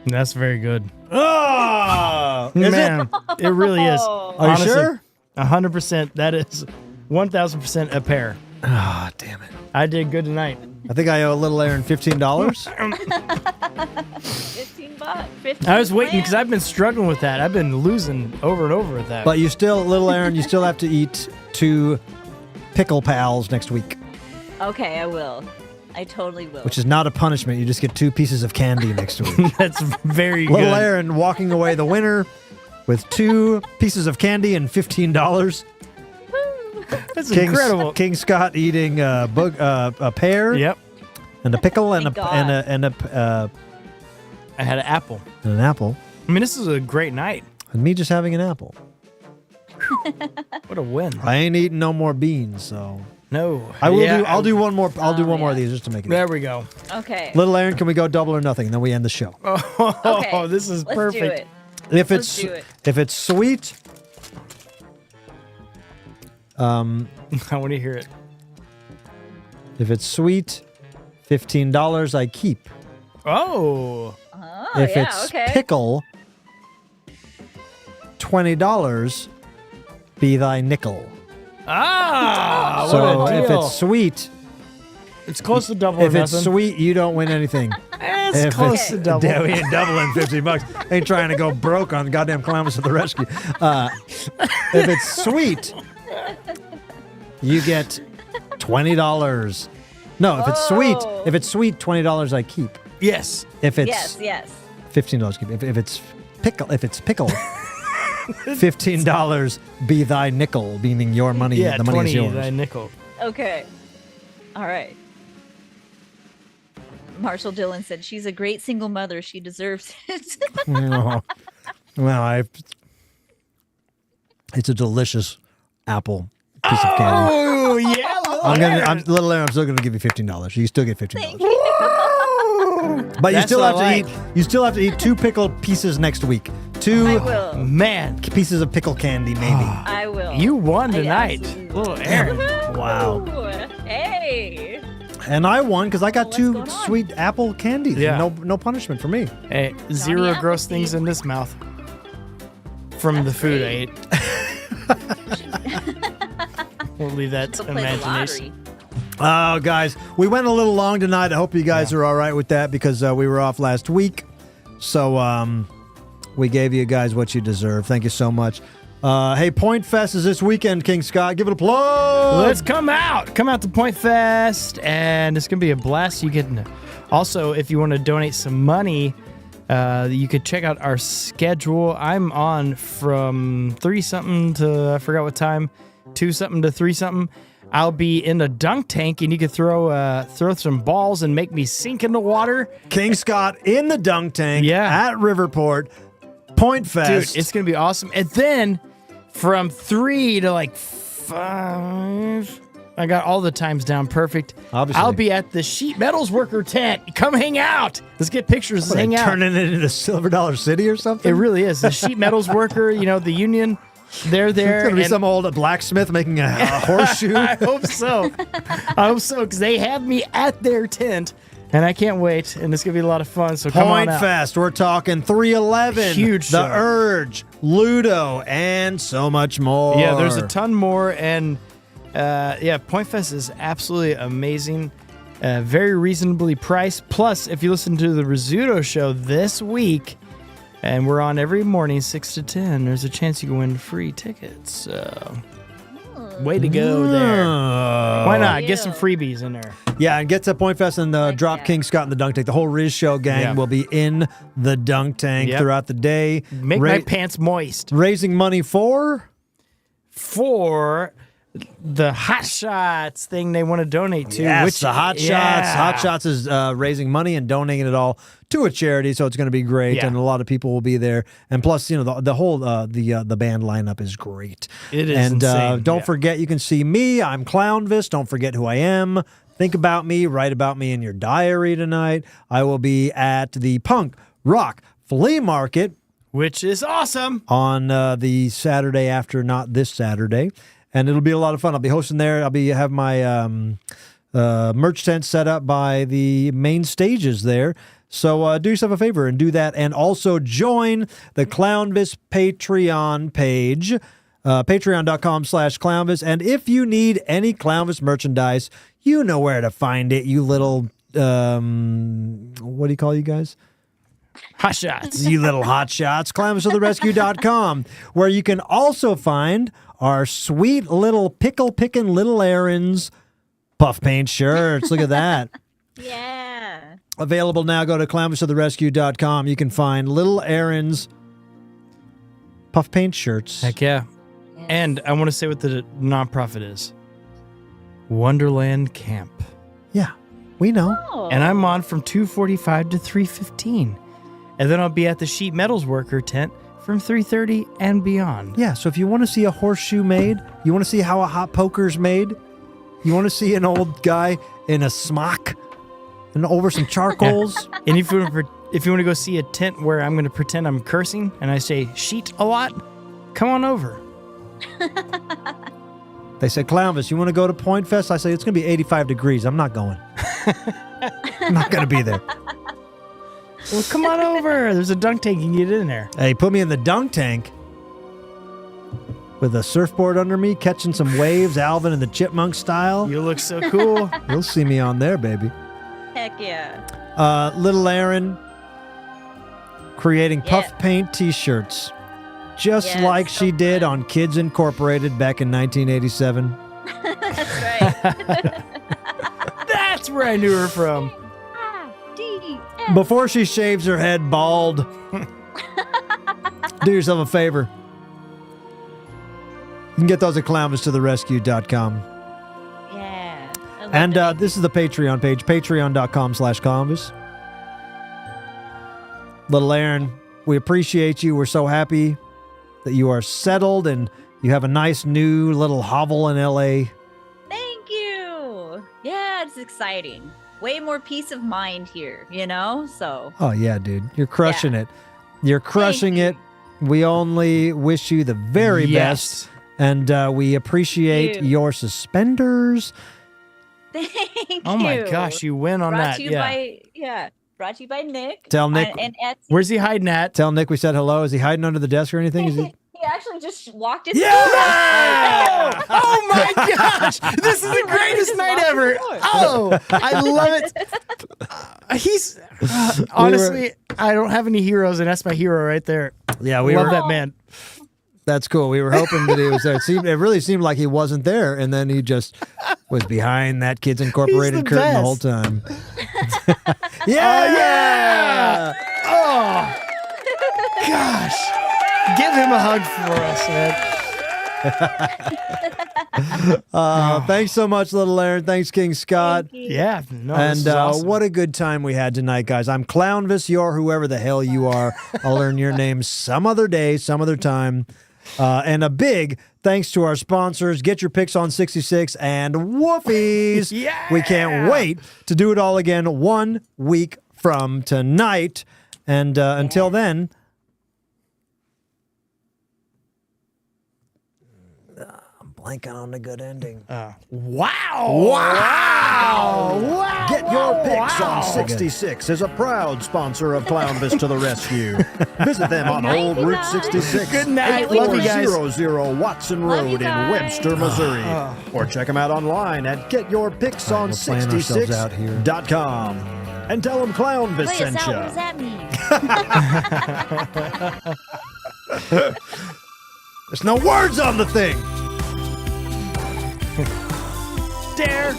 That's very good. Oh, is Man, it really is. Are you sure? 100%. That is 1,000% a pear. Ah, damn it. I did good tonight. I think I owe little Aaron $15. 15 bucks. 15 I was waiting grand. because I've been struggling with that. I've been losing over and over with that. But you still, little Aaron, you still have to eat 2 pickle pals next week, Okay, I will. I totally will. which is not a punishment. You just get 2 pieces of candy next week. That's very Little good. Aaron walking away the winner with 2 pieces of candy and $15. That's incredible. King Scott eating a pear. Yep. And a pickle and Thank a God. and a I had an apple. and an apple. I mean, this is a great night. And me just having an apple. What a win. I ain't eating no more beans, so No. I will Yeah, do. I'll do one more. I'll do Oh, one more yeah. of these just to make it. There we go. Okay. Little Aaron, can we go double or nothing? And then we end the show. Oh, Okay. this is Let's perfect. do it. If Let's it's do it. if it's sweet, I want to hear it. if it's sweet, $15 I keep. Oh. Oh, If yeah, it's okay. pickle, $20 be thy nickel. Ah, So what a if deal. it's sweet, It's close to double if or it's nothing. sweet, you don't win anything. It's If close it's- to double. Yeah, we ain't doubling $50. Ain't trying to go broke on goddamn Clownvis at the rescue. If it's sweet, you get $20. No, if it's sweet, Oh. $20 I keep. Yes. If it's Yes. $15 keep. If it's pickle, $15 be thy nickel, meaning your money. Yeah, the money 20, is yours. thy nickel. Okay. All right. Marshall Dillon said she's a great single mother. She deserves it. Oh. Well, it's a delicious apple piece of candy. Oh, yeah. Little Aaron, I'm still gonna give you $15. You still get $15. Thank you. But you That's still what have I to eat. You still have to eat 2 pickled pieces next week. I 2 will. Man, pieces of pickle candy, maybe. I will. you won I tonight. absolutely Little Aaron. Wow. Ooh, hey. And I won because I got What's 2 going on? sweet apple candies. Yeah. No punishment for me. Hey, zero Johnny gross Appleseed. things in this mouth from the food I ate. We'll leave that So to play the imagination. lottery. Oh, guys, we went a little long tonight. I hope you guys are all right with that because we were off last week. So we gave you guys what you deserve. Thank you so much. Hey, Point Fest is this weekend, King Scott. Give it a plug. Let's come out to Point Fest, and it's gonna be a blast. You can also, if you want to donate some money, you could check out our schedule. I'm on from 3 something to I forgot what time, 2 something to 3 something. I'll be in the dunk tank, and you could throw some balls and make me sink in the water. King Scott in the dunk tank Yeah. at Riverport. Point Fest. Dude, it's gonna be awesome. And then from 3 to like 5, I got all the times down perfect. Obviously. I'll be at the Sheet Metals Worker tent. Come hang out. Let's get pictures. Let's hang out. Turning it into Silver Dollar City or something? It really is. The Sheet Metals Worker, the union, they're there. It's going to be and some old blacksmith making a horseshoe. I hope so. Because they have me at their tent, and I can't wait. And it's going to be a lot of fun. So come on Point out. Fest. We're talking 311. Huge The show. Urge, Ludo, and so much more. Yeah, there's a ton more, and Point Fest is absolutely amazing. Very reasonably priced. Plus, if you listen to the Rizzuto show this week, and we're on every morning 6 to 10, there's a chance you can win free tickets. So, way to go there. Why not? Get some freebies in there. Yeah, and get to Point Fest and drop yeah. King Scott in the dunk tank. The whole Riz Show gang Yeah. will be in the dunk tank Yep. throughout the day. Make my pants moist. Raising money for The Hot Shots thing they want to donate to. Yes, the Hot Shots. Yeah. Hot Shots is raising money and donating it all to a charity, so it's going to be great, Yeah. and a lot of people will be there. And plus, the whole the band lineup is great. It is and insane, don't yeah. forget, you can see me. I'm Clownvis. Don't forget who I am. Think about me. Write about me in your diary tonight. I will be at the Punk Rock Flea Market, Which is awesome. on the Saturday after, not this Saturday. And it'll be a lot of fun. I'll be hosting there. Have my merch tent set up by the main stages there. So do yourself a favor and do that. And also join the Clownvis Patreon page, patreon.com/Clownvis. And if you need any Clownvis merchandise, you know where to find it, you little, what do you call you guys? Hot Shots. You little hot shots. ClownvisToTheRescue.com, where you can also find our sweet little pickle picking little errands puff paint shirts. Look at that. Yeah. Available now. Go to ClownvisToTheRescue.com. You can find little errands puff paint shirts. Heck yeah. Yes. And I want to say what the nonprofit is. Wonderland Camp. Yeah, we know. Oh. And I'm on from 2:45 to 3:15. And then I'll be at the Sheet Metals Worker tent from 3:30 and beyond. Yeah, so if you want to see a horseshoe made, you want to see how a hot poker's made, you want to see an old guy in a smock and over some charcoals. And if you want to go see a tent where I'm going to pretend I'm cursing and I say sheet a lot, come on over. They said, Clownvis, you want to go to Point Fest? I say, it's going to be 85 degrees. I'm not going. I'm not going to be there. Well, come on over. There's a dunk tank. You can get in there. Hey, put me in the dunk tank with a surfboard under me, catching some waves, Alvin and the Chipmunk style. You look so cool. You'll see me on there, baby. Heck yeah. Little Aaron creating Yeah. puff paint t-shirts, just Yes, like so she did fun. on Kids Incorporated back in 1987. That's right. That's where I knew her from. D-S. Before she shaves her head bald, do yourself a favor. You can get those at ClownvisToTheRescue.com. Yeah. I love And the this is the Patreon page, patreon.com/Clownvis. Little Aaron, we appreciate you. We're so happy that you are settled and you have a nice new little hovel in LA. Thank you. Yeah, it's exciting. Way more peace of mind here, So Oh, yeah, dude. You're crushing it. You're crushing it. We only wish you the very Yes. best. And we appreciate Thank you. your suspenders. Thank you. Oh my gosh, you win on Brought that. to you Yeah. by brought to you by Nick. Tell Nick- and Etsy. Where's he hiding at? Tell Nick we said hello. Is he hiding under the desk or anything? Is he? He actually just walked in. Yeah! Oh my gosh! This is the greatest night ever. Oh, I love it. He's honestly, I don't have any heroes, and that's my hero right there. Yeah, We love that man. That's cool. We were hoping that he was there. It really seemed like he wasn't there, and then he just was behind that Kids Incorporated the curtain the whole best. time. Yeah! Oh, gosh! Give him a hug for us, man. Thanks so much, Little Aaron. Thanks, King Scott. Yeah, no, this And is awesome. what a good time we had tonight, guys. I'm Clownvis. You're whoever the hell you are. I'll learn your name some other day, some other time. And a big thanks to our sponsors, Get Your Picks on 66 and Woofies. Yeah! We can't wait to do it all again 1 week from tonight. And until then, I'm blanking on the good ending. Wow! Get Your Picks on 66 is a proud sponsor of Clownvis to the Rescue. Visit them on Old Route 66. Good night. Love you guys. 400 Watson Love Road you in guys. Webster, Missouri. Or check them out online at getyourpickson66.com. And tell them Clownvis Wait, sent what you. does that mean? There's no words on the thing. Dare!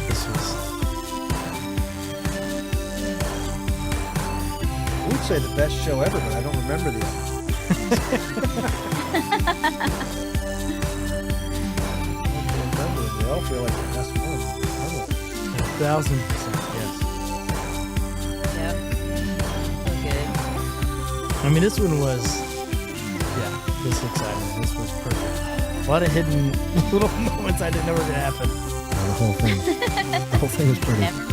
This was. I would say the best show ever, but I don't remember the other. They all feel like the best one. 1,000%, yes. Yep. So good. I mean, this one was, this was exciting. This was perfect. A lot of hidden little moments I didn't know were going to happen. The whole thing. The whole thing was pretty. Never, you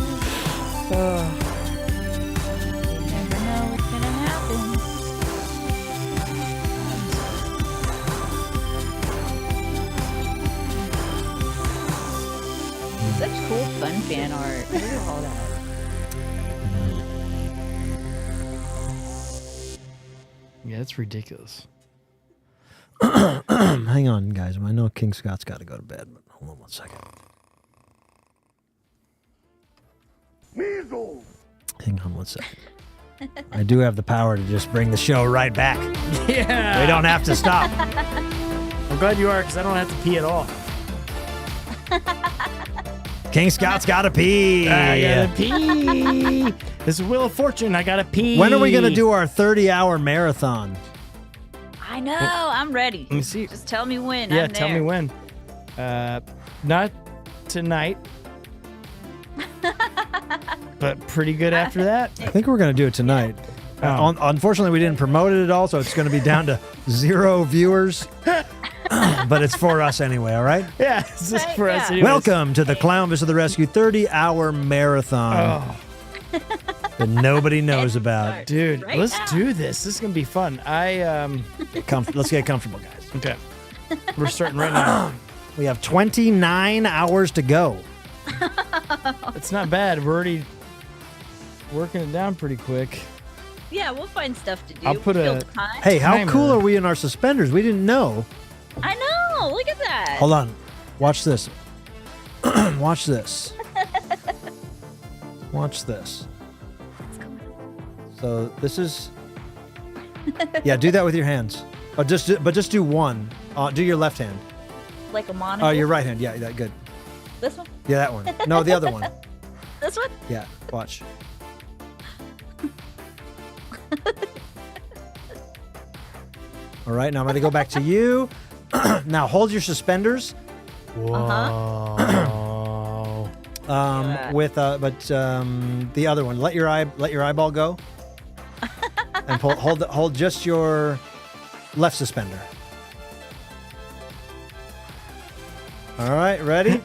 never know what's gonna happen. Such cool fun fan art. Look at all that. Yeah, it's ridiculous. Hang on, guys. I know King Scott's got to go to bed, but hold on one second. Measles. Hang on one second. I do have the power to just bring the show right back. Yeah. We don't have to stop. I'm glad you are, because I don't have to pee at all. King Scott's got to pee. I gotta pee. This is Wheel of Fortune. I gotta pee. When are we going to do our 30-hour marathon? I know. I'm ready. Let me see. Just tell me when. Yeah, I'm tell me there. when. Not tonight. But pretty good after that. I think we're going to do it tonight. Unfortunately, we didn't promote it at all, so it's going to be down to 0 viewers. But it's for us anyway, all right? Yeah, it's just for us. Yeah. anyways. Welcome to the Clownvis of the Rescue 30-hour marathon Oh, that nobody knows about. dude, Right let's now. do this. This is gonna be fun. Let's get comfortable, guys. Okay. We're starting right now. We have 29 hours to go. It's not bad. We're already working it down pretty quick. Yeah, we'll find stuff to do. I'll put Kill a- time. Hey, how Timer. cool are we in our suspenders? We didn't know. I know. Look at that. Hold on. Watch this. Watch this. Watch this. So this is. Yeah, do that with your hands. But just do one. Do your left hand. Like a monocle. Oh, your right hand. Yeah, that good. This one. Yeah, that one. No, the other one. This one. Yeah, watch. All right, now I'm going to go back to you. Now hold your suspenders. Whoa. Yeah. With the other one. Let your eyeball go. And hold just your left suspender. All right, ready?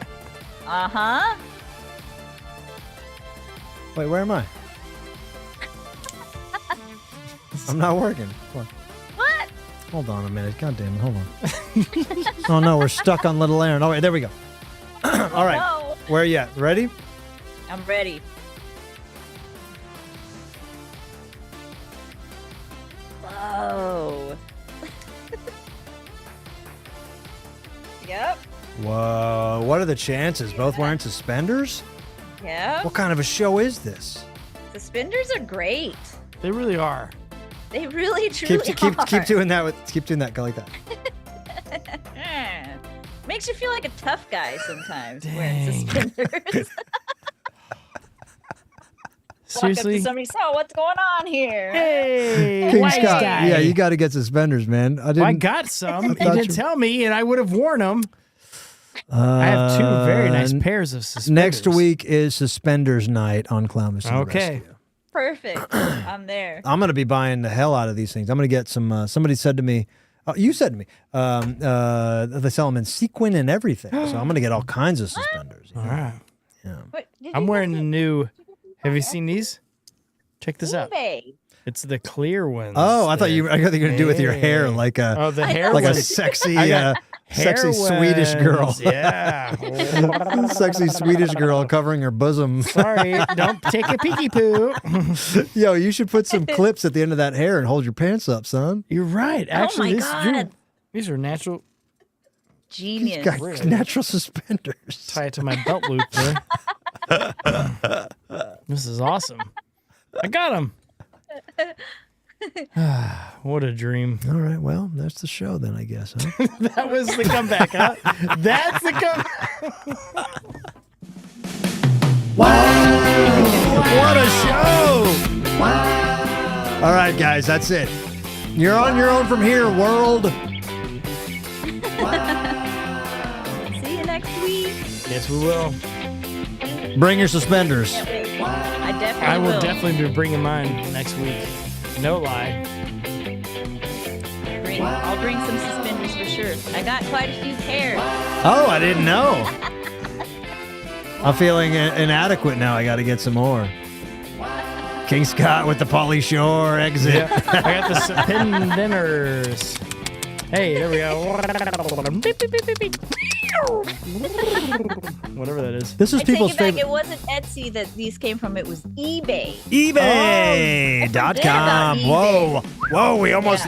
Uh-huh. Wait, where am I? I'm not working. Come on. What? Hold on a minute. God damn it. Hold on. Oh, no. We're stuck on Little Aaron. All right. There we go. All right. No. Where are you at? Ready? I'm ready. Whoa. Yep. Whoa. What are the chances? Both wearing suspenders? Yep. What kind of a show is this? Suspenders are great. They really are. They really, truly Keep doing that. Keep doing that. Go like that. Makes you feel like a tough guy sometimes Dang. wearing suspenders. Walk up Seriously? to somebody, so what's going on here? Hey, King wise Scott. guy. Yeah, you got to get suspenders, man. I didn't. I got some. You thought didn't you- tell me, and I would have worn them. I have two very nice pairs of suspenders. Next week is suspenders night on Clownvis. and the Okay. Rescue. Perfect. I'm there. I'm going to be buying the hell out of these things. I'm going to get some. Somebody said to me, you said to me, they sell them in sequin and everything. So I'm going to get all kinds of suspenders. you All know? right. What, did I'm you wearing have the new. Have you seen these? Check this out. eBay? It's the clear ones. Oh, I thought you were going to do with your hair Hey. like a Oh, the hair like a ones. sexy I got sexy hair Swedish girl. ones. Yeah. Sexy Swedish girl covering her bosom. Sorry, don't take a peeky poo. Yo, you should put some clips at the end of that hair and hold your pants up, son. You're right. Actually, my this God. these are natural. Genius. Got Really? natural suspenders. Tie it to my belt loop there. This is awesome. I got them. What a dream. All right, well, that's the show then, I guess, huh? That was the comeback, huh? That's the comeback. What a show! All right, guys, that's it. You're on your own from here, world. See you next week. Yes, we will. Bring your suspenders. I definitely I will definitely be bringing mine next week. No lie. I'll bring some suspenders for sure. I got quite a few pairs. Oh, I didn't know. I'm feeling inadequate now. I got to get some more. King Scott with the Pauly Shore exit. Yeah, I got the suspenders. Hey, there we go. Beep, beep, beep, beep, beep. Whatever that is. This is I take people's it back. favorite. It wasn't Etsy that these came from. It was eBay. eBay.com. Whoa. Whoa, we almost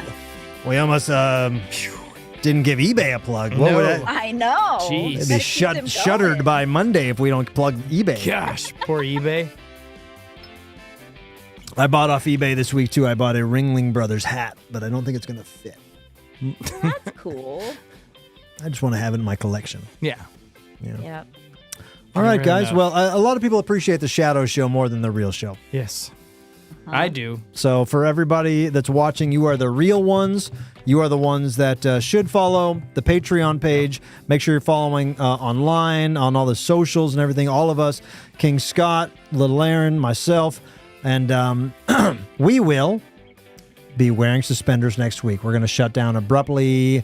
didn't give eBay a plug. What would that? I know. Jeez. It'd Gotta be keep them shuttered going. by Monday if we don't plug eBay. Gosh, poor eBay. I bought off eBay this week too. I bought a Ringling Brothers hat, but I don't think it's going to fit. That's cool. I just want to have it in my collection. Yeah. Yeah. All right, Fair guys. enough. Well, a lot of people appreciate the Shadow Show more than the real show. Yes. I do. So for everybody that's watching, you are the real ones. You are the ones that should follow the Patreon page. Make sure you're following online, on all the socials and everything. All of us, King Scott, Little Aaron, myself, and we will be wearing suspenders next week. We're going to shut down abruptly